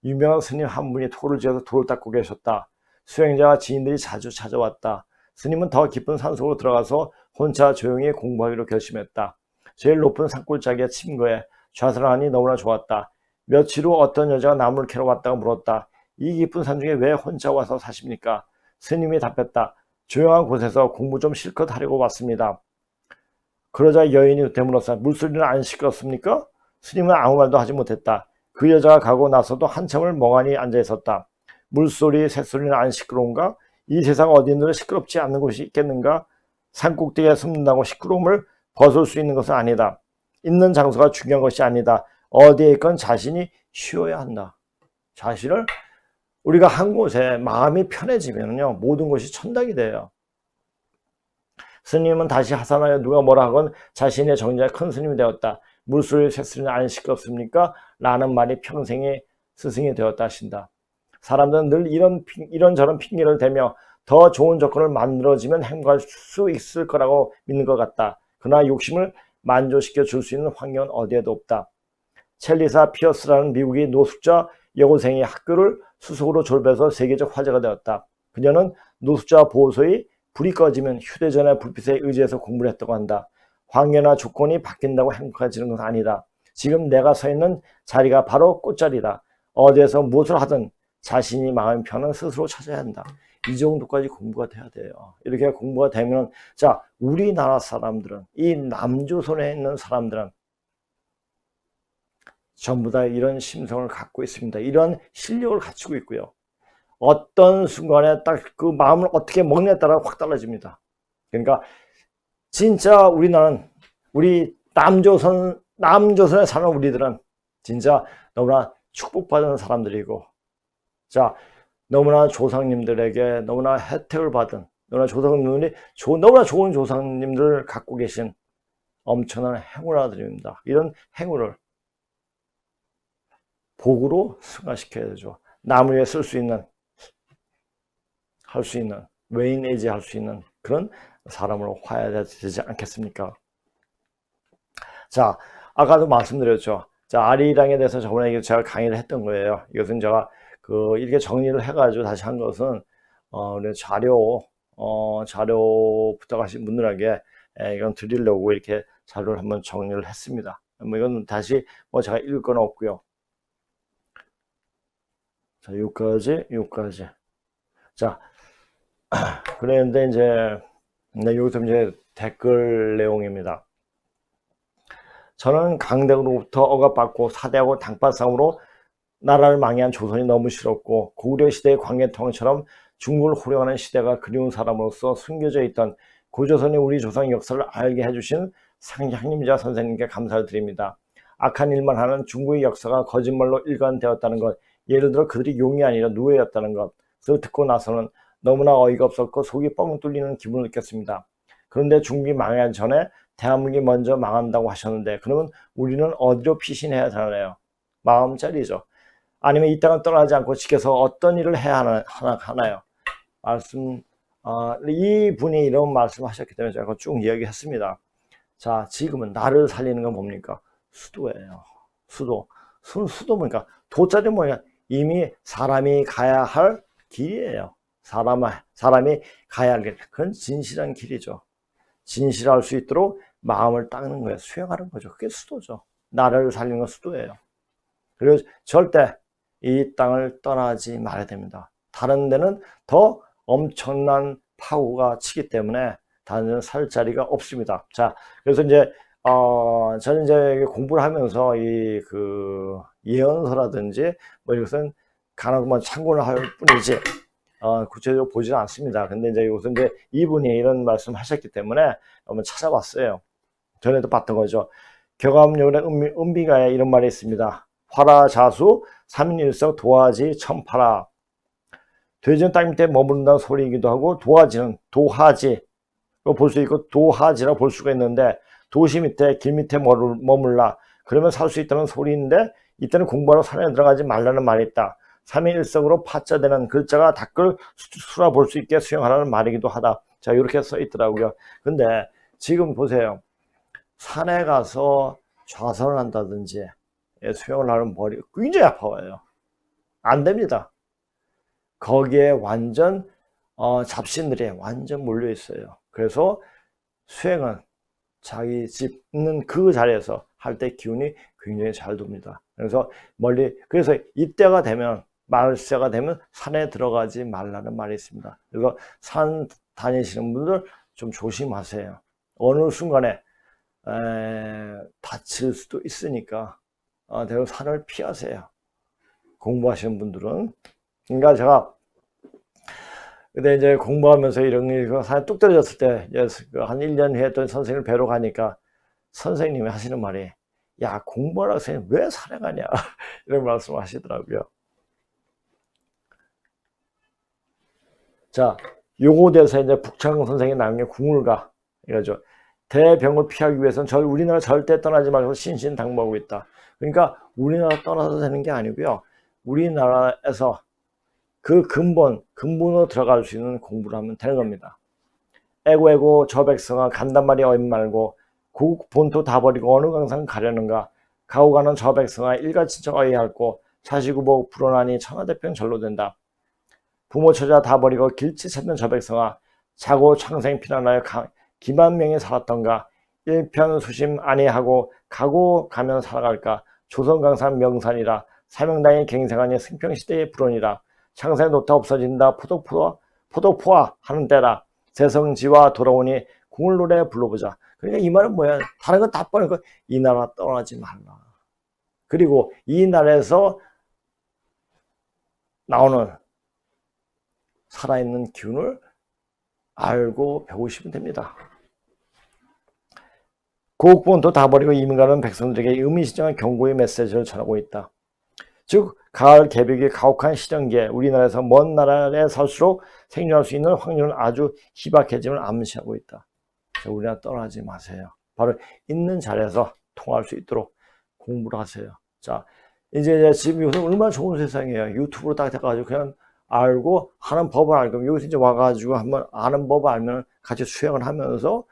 유명한 스님 한 분이 토를 지어서 돌을 닦고 계셨다. 수행자와 지인들이 자주 찾아왔다. 스님은 더 깊은 산속으로 들어가서 혼자 조용히 공부하기로 결심했다. 제일 높은 산골짜기에 침거해 좌선을 하니 너무나 좋았다. 며칠 후 어떤 여자가 나무를 캐러 왔다고 물었다. 이 깊은 산 중에 왜 혼자 와서 사십니까? 스님이 답했다. 조용한 곳에서 공부 좀 실컷 하려고 왔습니다. 그러자 여인이 되물었다. 물소리는 안 시끄럽습니까? 스님은 아무 말도 하지 못했다. 그 여자가 가고 나서도 한참을 멍하니 앉아 있었다. 물소리, 새소리는 안 시끄러운가? 이 세상 어디에도 시끄럽지 않는 곳이 있겠는가? 산꼭대기에 숨는다고 시끄러움을 벗을 수 있는 것은 아니다. 있는 장소가 중요한 것이 아니다. 어디에 있건 자신이 쉬어야 한다. 자신을 우리가 한 곳에 마음이 편해지면요 모든 것이 천당이 돼요. 스님은 다시 하산하여 누가 뭐라 하건 자신의 정자에 큰 스님이 되었다. 물소리 새소리는 안 시끄럽습니까? 라는 말이 평생의 스승이 되었다 하신다. 사람들은 늘 이런저런 핑계를 대며 더 좋은 조건을 만들어지면 행복할 수 있을 거라고 믿는 것 같다. 그러나 욕심을 만족시켜 줄 수 있는 환경은 어디에도 없다. 첼리사 피어스라는 미국의 노숙자 여고생이 학교를 수속으로 졸업해서 세계적 화제가 되었다. 그녀는 노숙자 보호소의 불이 꺼지면 휴대전화 불빛에 의지해서 공부를 했다고 한다. 환경이나 조건이 바뀐다고 행복해지는 것은 아니다. 지금 내가 서 있는 자리가 바로 꽃자리다. 어디에서 무엇을 하든 자신이 마음 편은 스스로 찾아야 한다. 이 정도까지 공부가 돼야 돼요. 이렇게 공부가 되면 자 우리나라 사람들은 이 남조선에 있는 사람들은 전부 다 이런 심성을 갖고 있습니다. 이런 실력을 갖추고 있고요. 어떤 순간에 딱 그 마음을 어떻게 먹느냐에 따라 확 달라집니다. 그러니까 진짜 우리나라는 우리 남조선에 사는 우리들은 진짜 너무나 축복받은 사람들이고 자 너무나 조상님들에게 너무나 혜택을 받은 너무나 조상님들이 너무나 좋은 조상님들을 갖고 계신 엄청난 행운을 아들입니다. 이런 행운을 복으로 승화시켜야 되죠. 남을 위해 쓸 수 있는 할 수 있는 외인에지 할 수 있는 그런 사람으로 화해야 되지 않겠습니까? 자 아까도 말씀드렸죠. 자 아리랑에 대해서 저번에 제가 강의를 했던 거예요. 이것은 제가 이렇게 정리를 해가지고 다시 한 것은 자료 부탁하신 분들에게 이건 드리려고 이렇게 자료를 한번 정리를 했습니다. 뭐 이건 다시 뭐 제가 읽을 건 없고요. 자 여기까지 자 그런데 이제 여기서 이제 댓글 내용입니다. 저는 강대로부터 억압받고 사대하고 당파싸움으로 나라를 망해한 조선이 너무 싫었고 고구려 시대의 광해통처럼 중국을 호령하는 시대가 그리운 사람으로서 숨겨져 있던 고조선의 우리 조상 역사를 알게 해주신 상장님자 선생님께 감사를 드립니다. 악한 일만 하는 중국의 역사가 거짓말로 일관되었다는 것, 예를 들어 그들이 용이 아니라 누에였다는 것을 듣고 나서는 너무나 어이가 없었고 속이 뻥 뚫리는 기분을 느꼈습니다. 그런데 중국이 망하기 전에 대한민국이 먼저 망한다고 하셨는데 그러면 우리는 어디로 피신해야 하나요? 마음자리죠. 아니면 이 땅을 떠나지 않고 지켜서 어떤 일을 해야 하나요? 이 분이 이런 말씀을 하셨기 때문에 제가 쭉 이야기했습니다. 자, 지금은 나를 살리는 건 뭡니까? 수도예요. 수도 뭡니까? 도자리 뭐냐? 이미 사람이 가야 할 길이에요. 사람이 가야 할 길. 그건 진실한 길이죠. 진실할 수 있도록 마음을 닦는 거예요. 수행하는 거죠. 그게 수도죠. 나를 살리는 건 수도예요. 그리고 절대 이 땅을 떠나지 말아야 됩니다. 다른 데는 더 엄청난 파고가 치기 때문에 다른 데는 살 자리가 없습니다. 자, 그래서 이제 저는 이제 공부를 하면서 예언서라든지 뭐 이것은 간혹 참고를 할 뿐이지 구체적으로 보지는 않습니다. 근데 이제 이것은 이제 이분이 이런 말씀 하셨기 때문에 한번 찾아봤어요. 전에도 봤던 거죠. 경암열의 은비가에 이런 말이 있습니다. 화라자수 삼인일석 도화지 천파라. 돼지는 땅 밑에 머무른다는 소리이기도 하고 도화지는 도하지 볼 수 있고 도하지라 볼 수가 있는데 도시 밑에 길 밑에 머물라 그러면 살 수 있다는 소리인데 이때는 공부하러 산에 들어가지 말라는 말이 있다. 삼인일석으로 파자되는 글자가 댓글 수라 볼 수 있게 수행하라는 말이기도 하다. 자, 이렇게 써 있더라고요. 근데 지금 보세요. 산에 가서 좌선을 한다든지 수영을 하는 머리 굉장히 아파요. 안 됩니다. 거기에 완전 잡신들이 완전 몰려 있어요. 그래서 수행은 자기 집 있는 그 자리에서 할 때 기운이 굉장히 잘 돕니다. 그래서 그래서 이때가 되면 말세가 되면 산에 들어가지 말라는 말이 있습니다. 그래서 산 다니시는 분들 좀 조심하세요. 어느 순간에 다칠 수도 있으니까 대로 산을 피하세요. 공부하시는 분들은. 그러니까 제가 근데 이제 공부하면서 이런 게 산에 뚝 떨어졌을 때 한 1년 후에 또 선생님을 뵈러 가니까 선생님이 하시는 말이 야, 공부하라고 선생님 왜 산에 가냐 이런 말씀을 하시더라고요. 자, 요거 대해서 이제 북창 선생이 남긴 궁을가 이거죠. 대병을 피하기 위해서는 우리나라 절대 떠나지 말고 신신당부하고 있다. 그러니까 우리나라 떠나서 되는 게 아니고요. 우리나라에서 그 근본으로 들어갈 수 있는 공부를 하면 되는 겁니다. 애고 저 백성아 간단 말이 어인 말고 고국 본토 다 버리고 어느 강산 가려는가 가고 가는 저 백성아 일가친척 어이할고 자식우복 불어나니 천하대평 절로 된다. 부모 처자 다 버리고 길치 찾는 저 백성아 자고 창생 피난하여 기만 명이 살았던가 일편수심 아니하고 가고 가면 살아갈까 조선강산 명산이라 사명당이 갱생하니 승평시대의 불원이라 창세 놓다 없어진다 포도포화 하는 때라 세성지와 돌아오니 궁을 노래 불러보자. 그러니까 이 말은 뭐야? 다른 건 다 뻔하고 이 나라 떠나지 말라. 그리고 이 나라에서 나오는 살아있는 기운을 알고 배우시면 됩니다. 고국본토 다 버리고 이민 가는 백성들에게 의미심장한 경고의 메시지를 전하고 있다. 즉 가을 개벽이 가혹한 시련기에 우리나라에서 먼 나라에 살수록 생존할 수 있는 확률은 아주 희박해짐을 암시하고 있다. 우리나라 떠나지 마세요. 바로 있는 자리에서 통할 수 있도록 공부를 하세요. 자, 이제 지금 요새 얼마나 좋은 세상이에요. 유튜브로 딱 돼가지고 그냥 알고 하는 법을 알고 여기서 이제 와가지고 한번 아는 법을 알면 같이 수행을 하면서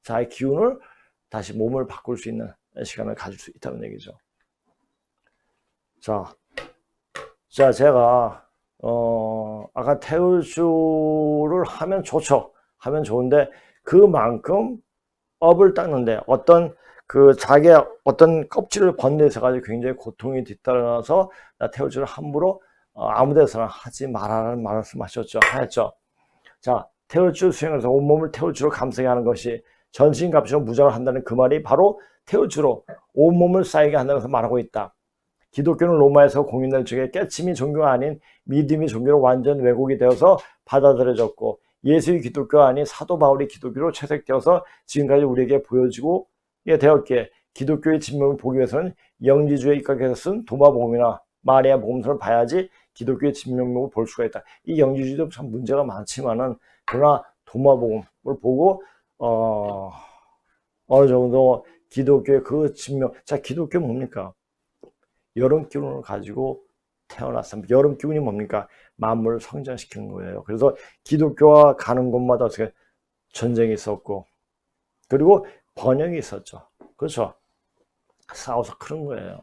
자의 기운을 다시 몸을 바꿀 수 있는 시간을 가질 수 있다는 얘기죠. 자, 제가 아까 태울주를 하면 좋죠. 하면 좋은데 그만큼 업을 닦는데 자기의 어떤 껍질을 번뇌해서 가지고 굉장히 고통이 뒤따라서 태울주를 함부로 아무 데서나 하지 말라는 말씀하셨죠. 하였죠. 자, 태울주 수행에서 온몸을 태울주로 감싸게 하는 것이 전신 값으로 무장을 한다는 그 말이 바로 테우주로 온몸을 쌓이게 한다는 것을 말하고 있다. 기독교는 로마에서 공인된 중에 깨침이 종교가 아닌 믿음이 종교로 완전 왜곡이 되어서 받아들여졌고 예수의 기독교가 아닌 사도 바울이 기독교로 채색되어서 지금까지 우리에게 보여지고 되었기에 기독교의 진명을 보기 위해서는 영지주에 입각해서 쓴 도마복음이나 마리아 복음서를 봐야지 기독교의 진명록을 볼 수가 있다. 이 영지주도 참 문제가 많지만은 그러나 도마복음을 보고 어느 정도 기독교의 그 진명, 자 기독교 뭡니까? 여름 기운을 가지고 태어났습니다. 여름 기운이 뭡니까? 만물을 성장시키는 거예요. 그래서 기독교가 가는 곳마다 어떻게 전쟁이 있었고 그리고 번영이 있었죠. 그렇죠? 싸워서 그런 거예요.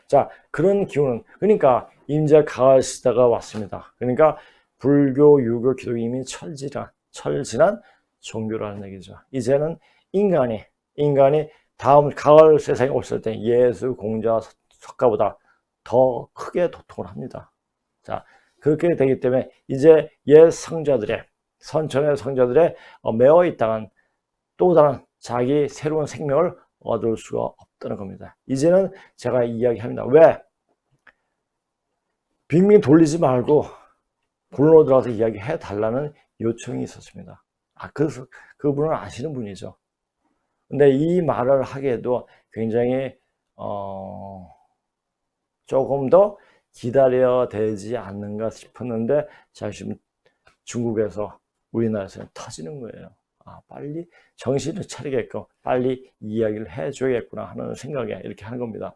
자, 그런 기운은 그러니까 이제 가을 시대가 왔습니다. 그러니까 불교, 유교, 기독교 이미 철진한 종교라는 얘기죠. 이제는 인간이 다음 가을 세상에 왔을 때 예수, 공자, 석가보다 더 크게 도통을 합니다. 자, 그렇게 되기 때문에 이제 옛 성자들의 선천의 성자들의 매어 있다간 또 다른 자기 새로운 생명을 얻을 수가 없다는 겁니다. 이제는 제가 이야기합니다. 왜? 빙빙 돌리지 말고 본론으로 들어가서 이야기해 달라는 요청이 있었습니다. 그래서 그분은 아시는 분이죠. 근데 이 말을 하기에도 굉장히 조금 더 기다려야 되지 않는가 싶었는데 지금 중국에서 우리나라에서 터지는 거예요. 빨리 정신을 차리게끔 빨리 이야기를 해줘야겠구나 하는 생각에 이렇게 하는 겁니다.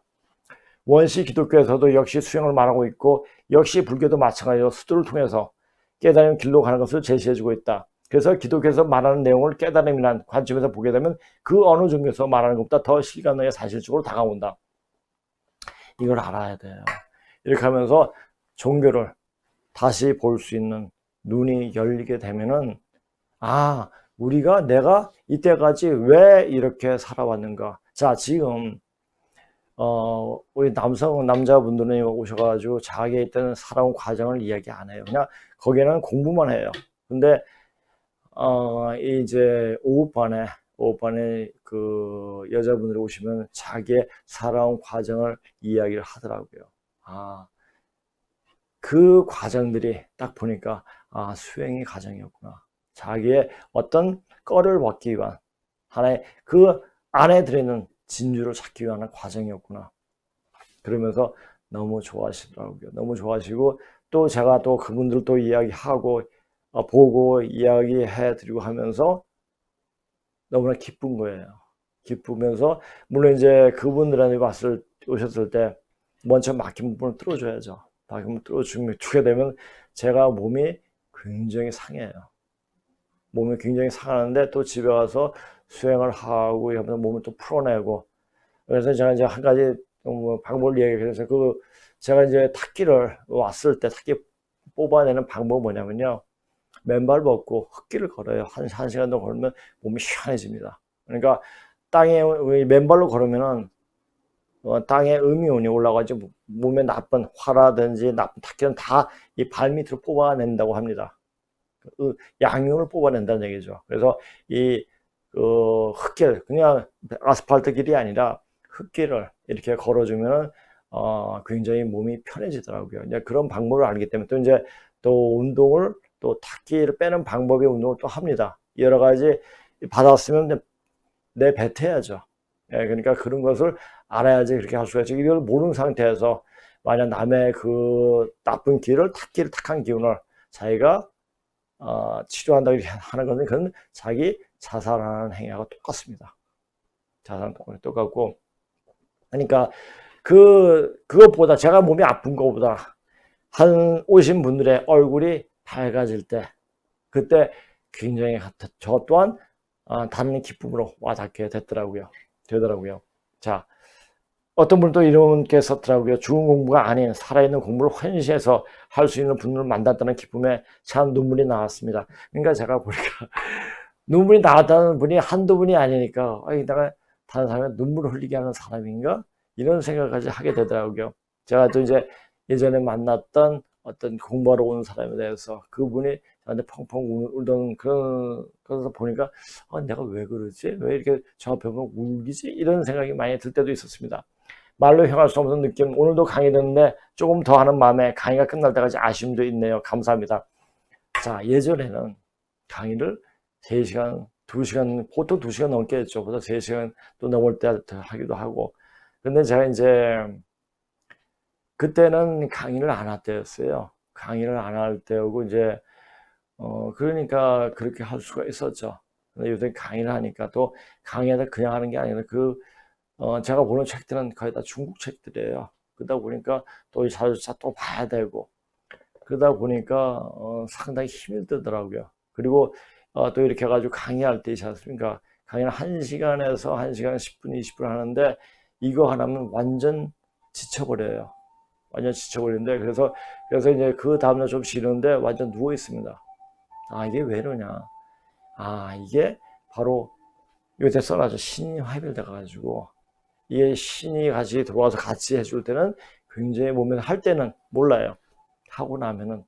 원시 기독교에서도 역시 수행을 말하고 있고 역시 불교도 마찬가지로 수도를 통해서 깨달음 길로 가는 것을 제시해주고 있다. 그래서 기독교에서 말하는 내용을 깨달음이란 관점에서 보게 되면 그 어느 종교에서 말하는 것보다 더 실감나게 사실적으로 다가온다. 이걸 알아야 돼요. 이렇게 하면서 종교를 다시 볼 수 있는 눈이 열리게 되면은 내가 이때까지 왜 이렇게 살아왔는가. 자, 지금 우리 남자분들은 오셔가지고 자기에 있던 살아온 과정을 이야기 안 해요. 그냥 거기에는 공부만 해요. 근데 이제 오후반에 그 여자분들이 오시면 자기의 살아온 과정을 이야기를 하더라고요. 그 과정들이 딱 보니까 수행의 과정이었구나. 자기의 어떤 꺼를 벗기 위한 하나의 그 안에 들어있는 진주를 찾기 위한 과정이었구나. 그러면서 너무 좋아하시더라고요. 너무 좋아하시고 또 제가 또 그분들 또 이야기하고 보고 이야기해 드리고 하면서 너무나 기쁜 거예요. 기쁘면서 물론 이제 그분들한테 오셨을 때 먼저 막힌 부분을 뚫어줘야죠. 막힌 부분을 뚫어주게 되면 제가 몸이 굉장히 상해요. 몸이 굉장히 상하는데 또 집에 와서 수행을 하고 하면서 몸을 또 풀어내고 그래서 제가 이제 한 가지 방법을 얘기해서 제가 이제 탁기를 왔을 때 탁기 뽑아내는 방법은 뭐냐면요. 맨발 벗고 흙길을 걸어요. 한 시간 정도 걸으면 몸이 시원해집니다. 그러니까 땅에 맨발로 걸으면은 땅에 음이온이 올라가지고 몸에 나쁜 화라든지 나쁜 탁기는 다 이 발밑으로 뽑아낸다고 합니다. 양이온을 뽑아낸다는 얘기죠. 그래서 이 흙길 그냥 아스팔트 길이 아니라 흙길을 이렇게 걸어주면은 굉장히 몸이 편해지더라고요. 이제 그런 방법을 알기 때문에 또 이제 또 운동을 또 탁기를 빼는 방법의 운동을 또 합니다. 여러 가지 받았으면 내뱉어야죠. 그러니까 그런 것을 알아야지 그렇게 할 수가 있죠. 이걸 모르는 상태에서 만약 남의 그 나쁜 길을 탁기를 탁한 기운을 자기가 치료한다고 하는 것은 그건 자기 자살하는 행위하고 똑같습니다. 자살하는 똑같고 그러니까 그것보다 제가 몸이 아픈 것보다 오신 분들의 얼굴이 밝아질 때 그때 굉장히 저 또한 닿는 기쁨으로 와닿게 되더라고요. 자, 어떤 분도 이렇게 썼더라고요. 죽은 공부가 아닌 살아있는 공부를 환시해서 할 수 있는 분을 만났다는 기쁨에 참 눈물이 나왔습니다. 그러니까 제가 보니까 눈물이 나왔다는 분이 한두 분이 아니니까 내가 다른 사람이 눈물을 흘리게 하는 사람인가? 이런 생각까지 하게 되더라고요. 제가 또 이제 예전에 만났던 어떤 공부하러 온 사람에 대해서 그분이 저한테 펑펑 울던 그런 것을 보니까 내가 왜 그러지? 왜 이렇게 저 앞에 보면 울기지? 이런 생각이 많이 들 때도 있었습니다. 말로 형할 수 없는 느낌. 오늘도 강의 듣는데 조금 더 하는 마음에 강의가 끝날 때까지 아쉬움도 있네요. 감사합니다. 자, 예전에는 강의를 3시간, 2시간, 보통 2시간 넘게 했죠. 보다 3시간 또 넘을 때 하기도 하고. 근데 제가 이제 그때는 강의를 안 할 때였어요. 강의를 안 할 때고 이제 그러니까 그렇게 할 수가 있었죠. 근데 요새 강의를 하니까 또 강의하다 그냥 하는 게 아니라 제가 보는 책들은 거의 다 중국 책들이에요. 그러다 보니까 또 자주차 또 봐야 되고 그러다 보니까 상당히 힘이 들더라고요. 그리고 또 이렇게 해가지고 강의할 때 있지 않습니까? 강의를 1시간에서 1시간 10분, 20분 하는데 이거 하나면 완전 지쳐버려요. 완전 지쳐버리는데 그래서 이제 그 다음날 좀 쉬는데 완전 누워 있습니다. 이게 왜 이러냐? 이게 바로 요새 써놔서 신이 화합돼 가지고 이게 신이 같이 들어와서 같이 해줄 때는 굉장히 몸에서 할 때는 몰라요. 하고 나면은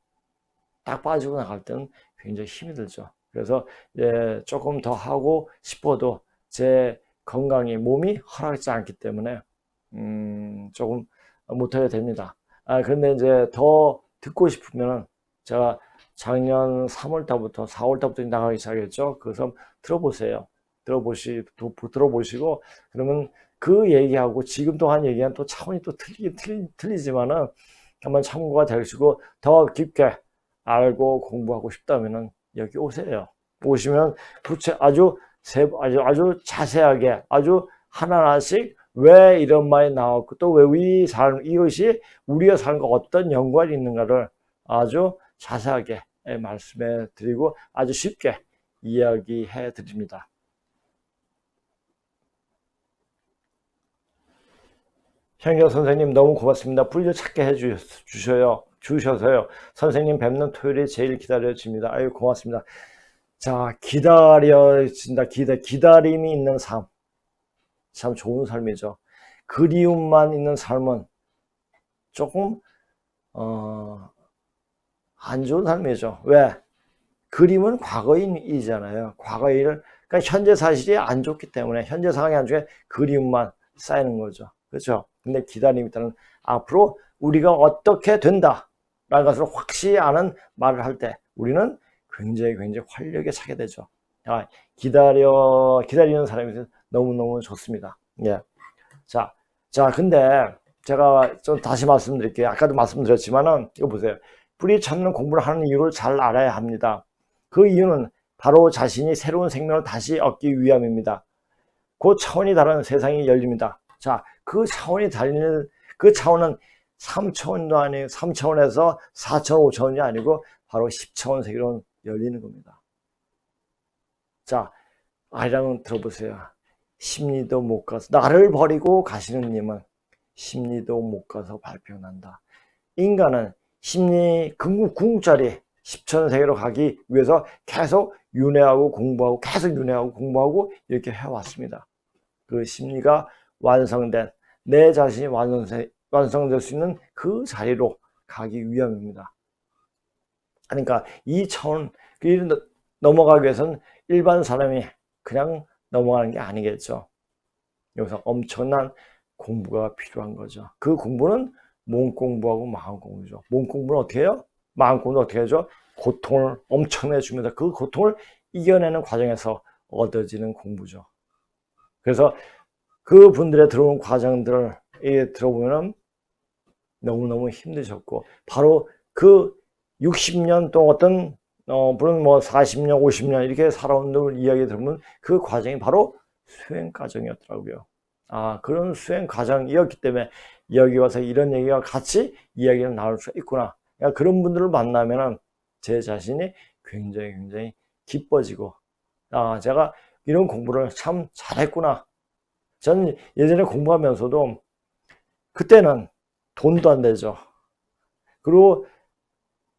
딱 빠지고 나갈 때는 굉장히 힘이 들죠. 그래서 이제 조금 더 하고 싶어도 제 건강이 몸이 허락하지 않기 때문에 조금 못하게 됩니다. 그런데 이제 더 듣고 싶으면 제가 작년 3월 달부터 4월 달부터 나가기 시작했죠. 그래서 들어보세요. 들어보시고 그러면 그 얘기하고 지금 동안 얘기한 또 차원이 또 틀리지만은 한번 참고가 되시고 더 깊게 알고 공부하고 싶다면은 여기 오세요. 오시면 아주 자세하게 아주 하나하나씩 왜 이런 말이 나왔고 또 왜 이것이 우리가 사는 거 어떤 연관이 있는가를 아주 자세하게 말씀해 드리고 아주 쉽게 이야기해 드립니다. 현경 선생님 너무 고맙습니다. 불려 찾게 해 주셔서요. 선생님 뵙는 토요일이 제일 기다려집니다. 아유 고맙습니다. 자, 기다려진다. 기다림이 있는 삶. 참 좋은 삶이죠. 그리움만 있는 삶은 조금 안 좋은 삶이죠. 왜? 그림은 과거인이잖아요. 과거인을 그러니까 현재 사실이 안 좋기 때문에 현재 상황이 안 좋게 그리움만 쌓이는 거죠. 그렇죠? 근데 기다림이 있다는 앞으로 우리가 어떻게 된다 라는 것을 확실히 아는 말을 할 때 우리는 굉장히 활력에 차게 되죠. 기다리는 사람이 너무너무 좋습니다. 예. 자, 근데 제가 좀 다시 말씀드릴게요. 아까도 말씀드렸지만은 이거 보세요. 뿌리 찾는 공부를 하는 이유를 잘 알아야 합니다. 그 이유는 바로 자신이 새로운 생명을 다시 얻기 위함입니다. 그 차원이 다른 세상이 열립니다. 자, 그 차원이 달리는 그 차원은 3차원도 아니에요. 3차원에서 4차원, 5차원이 아니고 바로 10차원 세계로 열리는 겁니다. 자, 아이랑은 들어보세요. 심리도 못 가서 나를 버리고 가시는 님은 심리도 못 가서 발표한다. 인간은 심리 궁극짜리 10차원 세계로 가기 위해서 계속 윤회하고 공부하고 이렇게 해왔습니다. 그 심리가 완성된 내 자신이 완성될 수 있는 그 자리로 가기 위함입니다. 그러니까 이 차원 넘어가기 위해서는 일반 사람이 그냥 넘어가는 게 아니겠죠. 여기서 엄청난 공부가 필요한 거죠. 그 공부는 몸 공부하고 마음 공부죠. 몸 공부는 어떻게 해요? 마음 공부는 어떻게 하죠? 고통을 엄청나게 주면서 그 고통을 이겨내는 과정에서 얻어지는 공부죠. 그래서 그 분들의 들어온 과정들을 들어보면 너무너무 힘드셨고 바로 그 60년 동안 어떤 물론 뭐 40년, 50년 이렇게 살아온 분 이야기 들으면 그 과정이 바로 수행 과정이었더라고요. 그런 수행 과정이었기 때문에 여기 와서 이런 얘기와 같이 이야기를 나눌 수가 있구나. 그러니까 그런 분들을 만나면은 제 자신이 굉장히 기뻐지고 제가 이런 공부를 참 잘했구나. 저는 예전에 공부하면서도 그때는 돈도 안 되죠. 그리고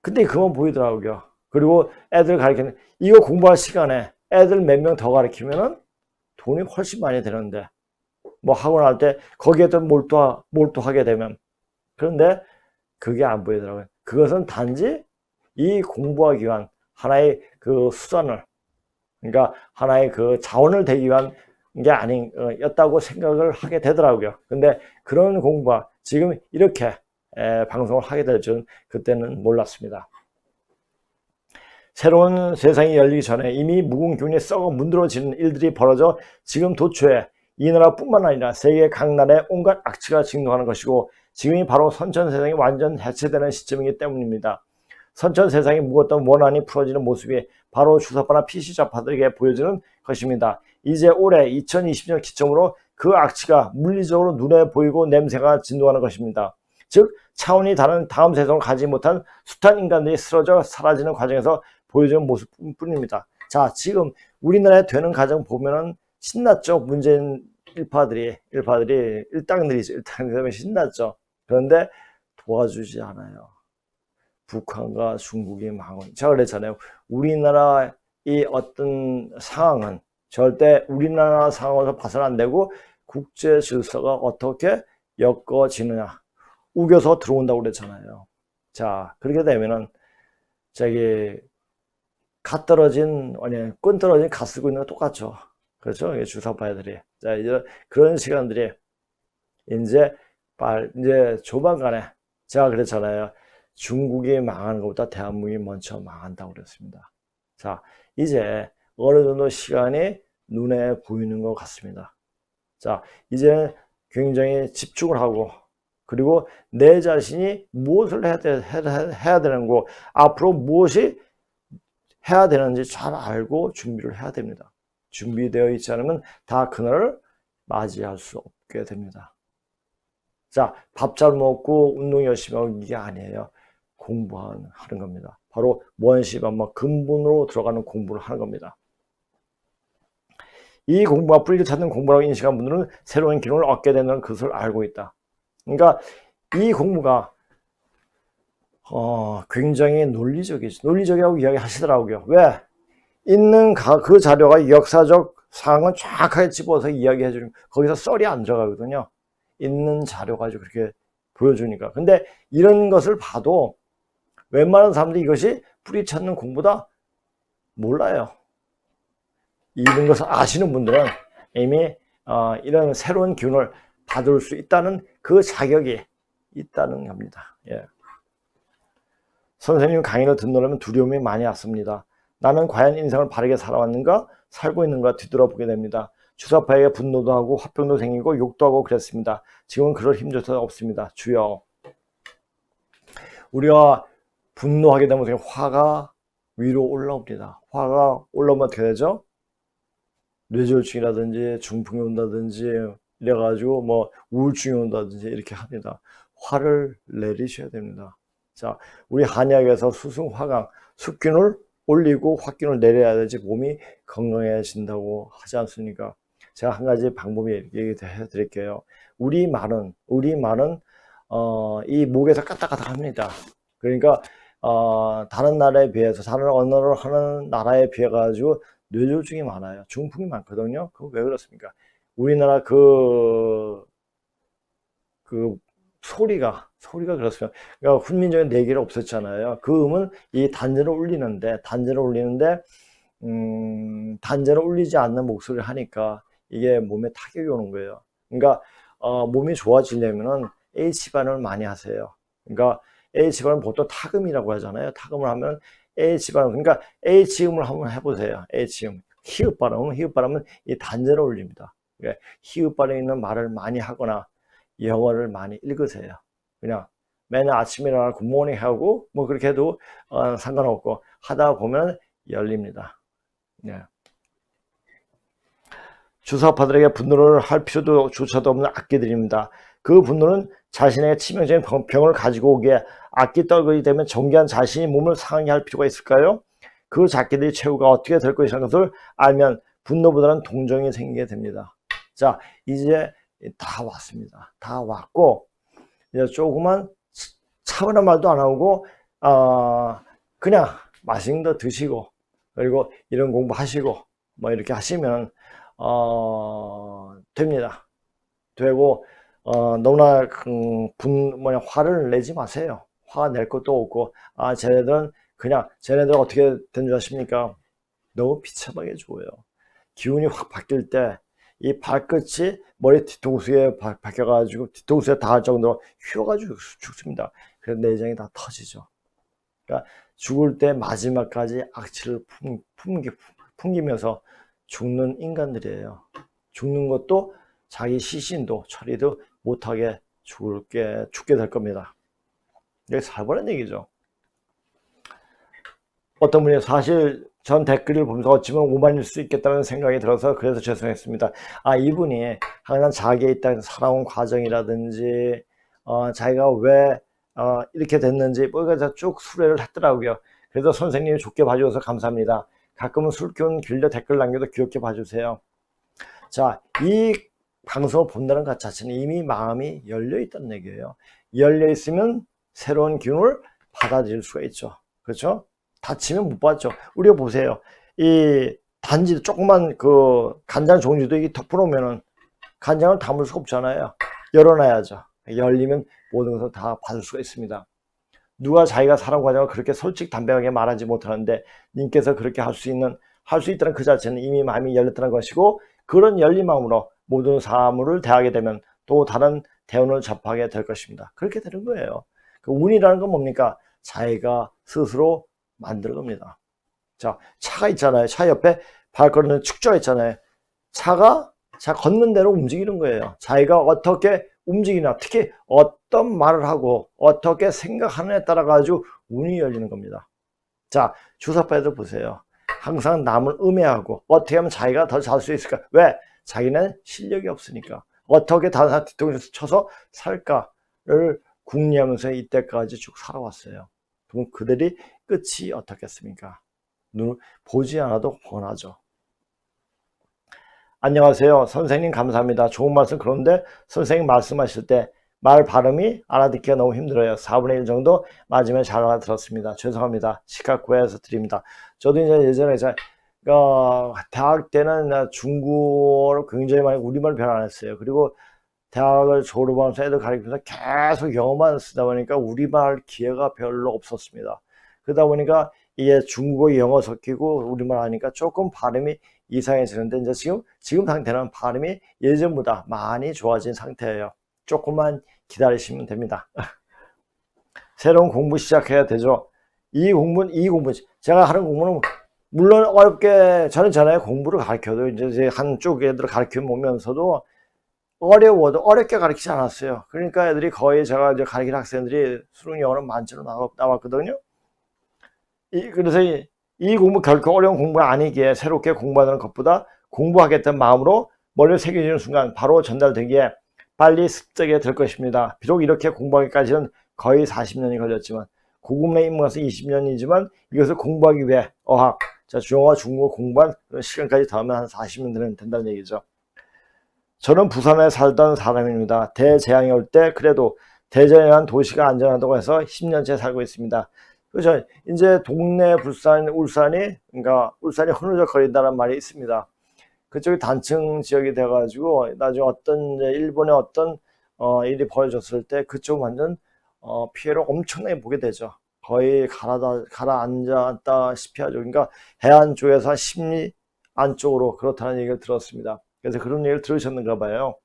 근데 그만 보이더라고요. 그리고 애들 가르치는 이거 공부할 시간에 애들 몇 명 더 가르치면은 돈이 훨씬 많이 되는데 뭐 학원 할 때 거기에 또 몰두하게 되면 그런데 그게 안 보이더라고요. 그것은 단지 이 공부하기 위한 하나의 그 수단을, 그러니까 하나의 그 자원을 되기 위한 게 아닌였다고 생각을 하게 되더라고요. 근데 그런 공부가 지금 이렇게 방송을 하게 될 줄은 그때는 몰랐습니다. 새로운 세상이 열리기 전에 이미 묵은 기운이 썩어 문드러지는 일들이 벌어져 지금 도초에 이 나라뿐만 아니라 세계 각 나라의 온갖 악취가 진동하는 것이고, 지금이 바로 선천 세상이 완전 해체되는 시점이기 때문입니다. 선천 세상이 묵었던 원한이 풀어지는 모습이 바로 주사파나 PC좌파들에게 보여지는 것입니다. 이제 올해 2020년 기점으로 그 악취가 물리적으로 눈에 보이고 냄새가 진동하는 것입니다. 즉 차원이 다른 다음 세상을 가지 못한 숱한 인간들이 쓰러져 사라지는 과정에서 보여주는 모습뿐입니다. 자, 지금 우리나라에 되는 과정 보면은 신났죠. 문재인 일파들이 일당들이죠. 일당들이 신났죠. 그런데 도와주지 않아요. 북한과 중국이 망원. 제가 그랬잖아요. 우리나라의 어떤 상황은 절대 우리나라 상황에서 봐서는 안 되고, 국제 질서가 어떻게 엮어지느냐, 우겨서 들어온다고 그랬잖아요. 자, 그렇게 되면은 저기 갓 떨어진, 아니 끈 떨어진 갓 쓰고 있는 거 똑같죠. 그렇죠? 주사파들이. 자, 이제 그런 시간들이 이제 조만간에, 제가 그랬잖아요. 중국이 망하는 것보다 대한민국이 먼저 망한다고 그랬습니다. 자, 이제 어느 정도 시간이 눈에 보이는 것 같습니다. 자, 이제 굉장히 집중을 하고, 그리고 내 자신이 무엇을 해야 되는 거, 앞으로 무엇이 해야 되는지 잘 알고 준비를 해야 됩니다. 준비되어 있지 않으면 다 그날을 맞이할 수 없게 됩니다. 자, 밥 잘 먹고 운동 열심히 하고 이게 아니에요. 공부하는 겁니다. 바로 원시반마 근본으로 들어가는 공부를 하는 겁니다. 이 공부가 뿌리를 찾는 공부라고 인식한 분들은 새로운 기능을 얻게 되는 것을 알고 있다. 그러니까 이 공부가 굉장히 논리적이죠. 논리적이라고 이야기하시더라고요. 왜? 있는 그 자료가 역사적 상황을 정확하게 집어서 이야기해 주는, 거기서 썰이 안 들어가거든요. 있는 자료 가지고 그렇게 보여주니까. 근데 이런 것을 봐도 웬만한 사람들이 이것이 뿌리 찾는 공부다 몰라요. 이런 것을 아시는 분들은 이미 이런 새로운 기운을 받을 수 있다는 그 자격이 있다는 겁니다. 예. 선생님 강의를 듣노라면 두려움이 많이 왔습니다. 나는 과연 인생을 바르게 살아왔는가, 살고 있는가 뒤돌아보게 됩니다. 주사파에게 분노도 하고 화병도 생기고 욕도 하고 그랬습니다. 지금은 그럴 힘조차 없습니다. 주여. 우리가 분노하게 되면 화가 위로 올라옵니다. 화가 올라오면 어떻게 되죠? 뇌졸중이라든지 중풍이 온다든지 이래가지고 뭐 우울증이 온다든지 이렇게 합니다. 화를 내리셔야 됩니다. 자, 우리 한약에서 수승화강, 숙균을 올리고 화균을 내려야 되지 몸이 건강해진다고 하지 않습니까? 제가 한 가지 방법이 얘기해 드릴게요. 우리 말은 이 목에서 까딱까딱 합니다. 그러니까 다른 나라에 비해서, 다른 언어를 하는 나라에 비해 가지고 뇌졸중이 많아요. 중풍이 많거든요. 그거 왜 그렇습니까? 우리나라 소리가 그렇습니다. 그러니까 훈민정음 4개가 없었잖아요. 그 음은 이 단전을 울리는데 단전을 울리지 않는 목소리를 하니까 이게 몸에 타격이 오는 거예요. 그러니까 몸이 좋아지려면은 H반응을 많이 하세요. 그러니까 H반응 보통 타금이라고 하잖아요. 타금을 하면 H반응, 그러니까 H음을 한번 해보세요. H음. 히읗발음은 이 단전을 올립니다. 그러니까 히읗발음에 있는 말을 많이 하거나 영어를 많이 읽으세요. 그냥 맨날 아침에 일어나 굿모닝 하고 뭐 그렇게 해도 상관없고, 하다 보면 열립니다. 네. 주사파들에게 분노를 할 필요도 조차도 없는 악기들입니다. 그 분노는 자신에게 치명적인 병을 가지고 오기에 악기 떨거지 되면 정기한 자신이 몸을 상하게 할 필요가 있을까요? 그 작기들의 최후가 어떻게 될 것이라는 것을 알면 분노보다는 동정이 생기게 됩니다. 자, 이제 다 왔습니다. 다 왔고, 이제 조금만 차분한 말도 안 하고, 그냥 맛있는 거 드시고, 그리고 이런 공부 하시고, 뭐 이렇게 하시면, 됩니다. 되고, 너무나, 화를 내지 마세요. 화가 낼 것도 없고, 쟤네들은 그냥 쟤네들 어떻게 된 줄 아십니까? 너무 비참하게 죽어요. 기운이 확 바뀔 때 이 발끝이 머리 뒤통수에 박혀가지고 뒤통수에 닿을 정도로 휘어가지고 죽습니다. 그래서 내장이 다 터지죠. 그러니까 죽을 때 마지막까지 악취를 풍기면서 죽는 인간들이에요. 죽는 것도 자기 시신도 처리도 못하게 죽게 될 겁니다. 이게 살벌한 얘기죠. 어떤 분이 사실 전 댓글을 보면서 어찌면 오만일 수 있겠다는 생각이 들어서 그래서 죄송했습니다. 이분이 항상 자기에 있다 살아온 과정이라든지 자기가 왜 이렇게 됐는지 뭐가 쭉 수레를 했더라고요. 그래서 선생님이 좋게 봐주셔서 감사합니다. 가끔은 술기운 길려 댓글 남겨도 귀엽게 봐주세요. 자, 이 방송을 본다는 것 자체는 이미 마음이 열려 있다는 얘기예요. 열려 있으면 새로운 기운을 받아들일 수가 있죠. 그렇죠? 다치면 못 받죠. 우리가 보세요. 이 단지 조그만 그 간장 종류도 이 덮어놓으면은 간장을 담을 수가 없잖아요. 열어놔야죠. 열리면 모든 것을 다 받을 수가 있습니다. 누가 자기가 살아온 과정을 그렇게 솔직 담백하게 말하지 못하는데 님께서 그렇게 할 수 있다는 그 자체는 이미 마음이 열렸다는 것이고, 그런 열린 마음으로 모든 사물을 대하게 되면 또 다른 대운을 접하게 될 것입니다. 그렇게 되는 거예요. 그 운이라는 건 뭡니까? 자기가 스스로 만들 겁니다. 자, 차가 있잖아요. 차 옆에 발걸음에 축조가 있잖아요. 차가 걷는 대로 움직이는 거예요. 자기가 어떻게 움직이나, 특히 어떤 말을 하고 어떻게 생각하느냐에 따라 가지고 운이 열리는 겁니다. 자, 주사파에도 보세요. 항상 남을 음해하고 어떻게 하면 자기가 더 잘 수 있을까? 왜? 자기는 실력이 없으니까. 어떻게 다른 사람 뒤통수에서 쳐서 살까를 궁리하면서 이때까지 쭉 살아왔어요. 그럼 그들이 끝이 어떻겠습니까? 눈을 보지 않아도 뻔하죠. 안녕하세요. 선생님 감사합니다. 좋은 말씀. 그런데 선생님 말씀하실 때 말 발음이 알아듣기가 너무 힘들어요. 4분의 1 정도 맞으면 잘 알아들었습니다. 죄송합니다. 시각 구해서 드립니다. 저도 이제 예전에 대학 때는 중국어를 굉장히 많이 우리말 별로 안 했어요. 그리고 대학을 졸업하면서 애들 가르치면서 계속 영어만 쓰다 보니까 우리말 기회가 별로 없었습니다. 그러다 보니까 이게 중국어 영어 섞이고 우리말 하니까 조금 발음이 이상해지는데, 이제 지금 상태는 발음이 예전보다 많이 좋아진 상태예요. 조금만 기다리시면 됩니다. 새로운 공부 시작해야 되죠. 이 공부 제가 하는 공부는 물론 어렵게, 저는 공부를 가르쳐도 이제 한쪽 애들을 가르쳐 보면서도 어려워도 어렵게 가르치지 않았어요. 그러니까 애들이 거의 제가 이제 가르치는 학생들이 수능 영어는 만점으로 나왔거든요. 그래서 이 공부 결코 어려운 공부가 아니기에 새롭게 공부하는 것보다 공부하겠다는 마음으로 머리를 새겨지는 순간 바로 전달되기에 빨리 습득이 될 것입니다. 비록 이렇게 공부하기까지는 거의 40년이 걸렸지만, 고급에 입문해서 20년이지만 이것을 공부하기 위해 어학, 중어와 중국어 공부한 시간까지 더하면 한 40년 된다는 얘기죠. 저는 부산에 살던 사람입니다. 대재앙이 올 때 그래도 대전이라는 도시가 안전하다고 해서 10년째 살고 있습니다. 그렇죠. 이제 동네 울산이 흐느적거린다는 말이 있습니다. 그쪽이 단층 지역이 돼가지고 나중에 일본의 어떤 일이 벌어졌을 때 그쪽 완전 피해를 엄청나게 보게 되죠. 거의 가라앉았다시피 하죠. 그러니까 해안 쪽에서 한 10리 안쪽으로 그렇다는 얘기를 들었습니다. 그래서 그런 얘기를 들으셨는가 봐요.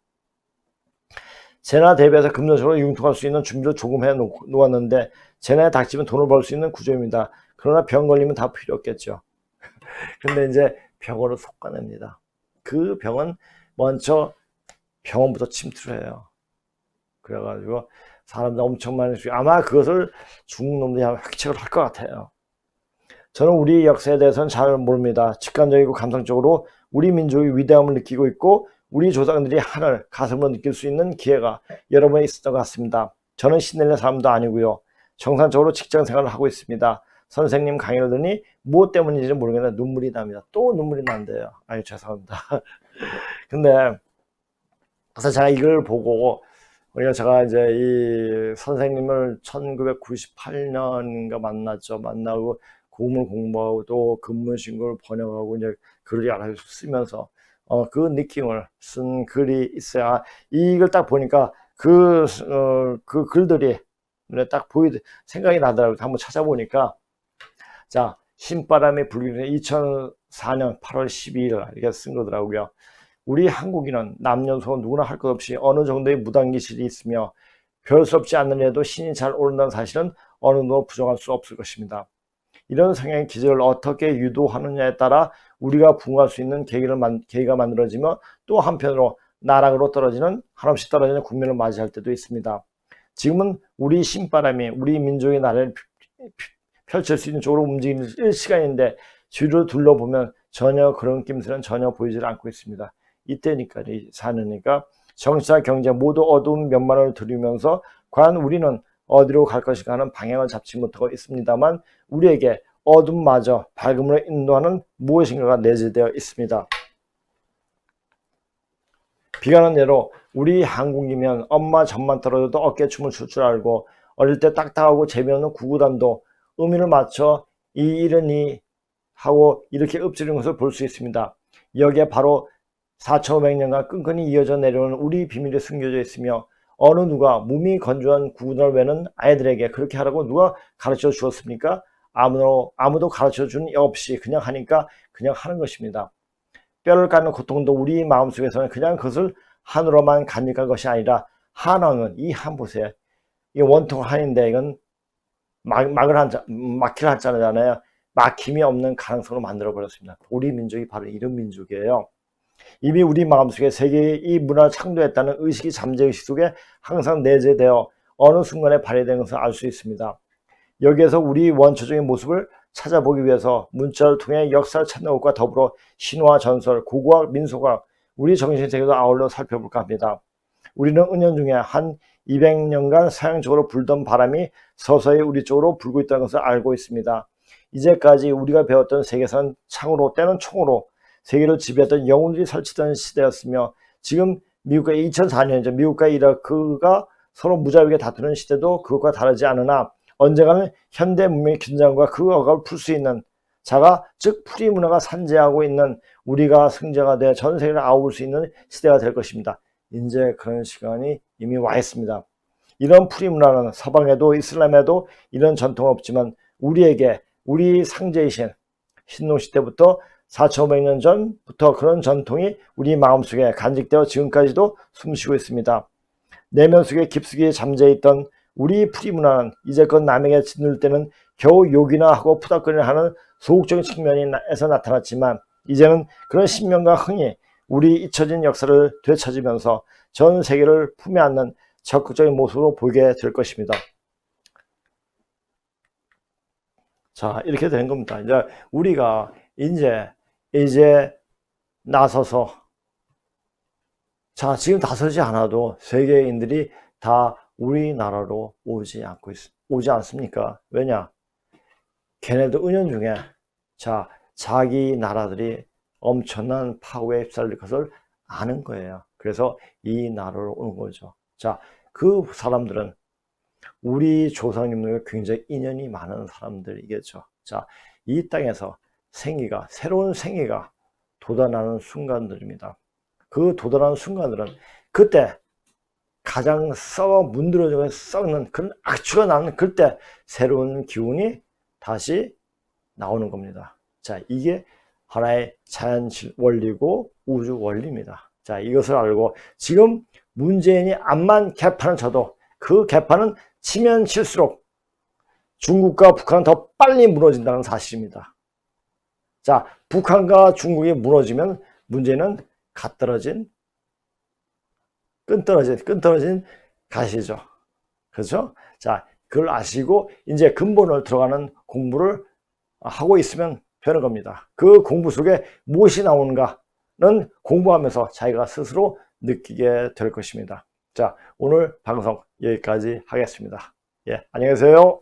재나 대비해서 금전적으로 융통할 수 있는 준비를 조금 해 놓았는데 재나에 닥치면 돈을 벌 수 있는 구조입니다. 그러나 병 걸리면 다 필요 없겠죠. 근데 이제 병으로 속아냅니다. 그 병은 먼저 병원부터 침투를 해요. 그래가지고 사람들 엄청 많이 죽고, 아마 그것을 중국 놈들이 획책을 할 것 같아요. 저는 우리 역사에 대해서는 잘 모릅니다. 직관적이고 감성적으로 우리 민족의 위대함을 느끼고 있고 우리 조상들이 하늘, 가슴으로 느낄 수 있는 기회가 여러 번 있었던 것 같습니다. 저는 신내는 사람도 아니고요. 정상적으로 직장 생활을 하고 있습니다. 선생님 강의를 듣니 무엇 때문인지 모르겠는데 눈물이 납니다. 또 눈물이 난대요. 아유, 죄송합니다. 근데 그래서 제가 이걸 보고, 제가 이제 이 선생님을 1998년인가 만나고 고문을 공부하고 또 근무신고를 번역하고 이제 글을 여러 개 쓰면서 그 느낌을 쓴 글이 있어야, 이걸 딱 보니까 그 글들이 눈에 딱 생각이 나더라고요. 한번 찾아보니까 자, 신바람이 불기는 2004년 8월 12일 이렇게 쓴 거더라고요. 우리 한국인은 남녀노소 누구나 할 것 없이 어느 정도의 무당기질이 있으며 별스럽지 않는 애도 신이 잘 오른다는 사실은 어느 누구 부정할 수 없을 것입니다. 이런 성향의 기질을 어떻게 유도하느냐에 따라 우리가 부응할 수 있는 계기가 만들어지며 또 한편으로 나락으로 떨어지는 한없이 떨어지는 국면을 맞이할 때도 있습니다. 지금은 우리 신바람이 우리 민족의 나라를 펼칠 수 있는 쪽으로 움직이는 시간인데 뒤로 둘러보면 전혀 그런 낌새는 전혀 보이지 않고 있습니다. 이때니까 4년이니까 정치와 경제 모두 어두운 면만을 들이면서 과연 우리는 어디로 갈 것인가 하는 방향을 잡지 못하고 있습니다만 우리에게 어둠마저 밝음으로 인도하는 무엇인가가 내재되어 있습니다. 비관한 예로 우리 한국이면 엄마 젖만 떨어져도 어깨춤을 출 줄 알고 어릴 때 딱딱하고 재미없는 구구단도 의미를 맞춰 이러니 하고 이렇게 읊조리는 것을 볼 수 있습니다. 여기에 바로 4,500년간 끈끈이 이어져 내려오는 우리 비밀이 숨겨져 있으며 어느 누가 몸이 건조한 구구단을 외는 아이들에게 그렇게 하라고 누가 가르쳐 주었습니까? 아무도 가르쳐 준 없이 그냥 하니까 그냥 하는 것입니다. 뼈를 까는 고통도 우리 마음속에서는 그냥 그것을 한으로만 간직한 것이 아니라 한왕은 이 한 보세요. 이 원통 한인데 이건 막힐 한자잖아요. 막힘이 없는 가능성으로 만들어 버렸습니다. 우리 민족이 바로 이런 민족이에요. 이미 우리 마음속에 세계의 이 문화를 창조했다는 의식이 잠재의식 속에 항상 내재되어 어느 순간에 발휘된 것을 알 수 있습니다. 여기에서 우리 원초적인 모습을 찾아보기 위해서 문자를 통해 역사를 찾는 것과 더불어 신화, 전설, 고고학, 민속학, 우리 정신세계도 아울러 살펴볼까 합니다. 우리는 은연중에 한 200년간 서양적으로 불던 바람이 서서히 우리 쪽으로 불고 있다는 것을 알고 있습니다. 이제까지 우리가 배웠던 세계선 창으로 때는 총으로 세계를 지배했던 영웅들이 설치된 시대였으며 지금 미국과 2004년이죠. 미국과 이라크가 서로 무자비하게 다투는 시대도 그것과 다르지 않으나 언젠가는 현대 문명의 긴장과 그 억압을 풀 수 있는 자가 즉 프리 문화가 산재하고 있는 우리가 승자가 돼 전 세계를 아울 수 있는 시대가 될 것입니다. 이제 그런 시간이 이미 와 있습니다. 이런 프리 문화는 서방에도 이슬람에도 이런 전통은 없지만 우리에게 우리 상제이신 신노시 때부터 4,500년 전부터 그런 전통이 우리 마음속에 간직되어 지금까지도 숨쉬고 있습니다. 내면 속에 깊숙이 잠재있던 우리 프리 문화는 이제껏 남에게 짓눌 때는 겨우 욕이나 하고 푸닥거리나 하는 소극적인 측면에서 나타났지만 이제는 그런 신명과 흥이 우리 잊혀진 역사를 되찾으면서 전 세계를 품에 안는 적극적인 모습으로 보이게 될 것입니다. 자, 이렇게 되는 겁니다. 이제 우리가 이제 나서서 자, 지금 나서지 않아도 세계인들이 다 우리나라로 오지 않습니까? 왜냐? 걔네도 은연중에 자, 자기 나라들이 엄청난 파워에 휩쓸릴 것을 아는 거예요. 그래서 이 나라로 오는 거죠. 자, 그 사람들은 우리 조상님들과 굉장히 인연이 많은 사람들이겠죠. 자, 이 땅에서 새로운 생기가 돋아나는 순간들입니다. 그 돋아나는 순간들은 그때 가장 문드러지고 썩는 그런 악취가 나는 그때 새로운 기운이 다시 나오는 겁니다. 자, 이게 하나의 자연 원리고 우주 원리입니다. 자, 이것을 알고 지금 문재인이 암만 개판을 쳐도 그 개판은 치면 칠수록 중국과 북한은 더 빨리 무너진다는 사실입니다. 자, 북한과 중국이 무너지면 문제는 끈떨어진 가시죠. 그렇죠? 자, 그걸 아시고 이제 근본을 들어가는 공부를 하고 있으면 되는 겁니다. 그 공부 속에 무엇이 나오는가는 공부하면서 자기가 스스로 느끼게 될 것입니다. 자, 오늘 방송 여기까지 하겠습니다. 예, 안녕히 계세요.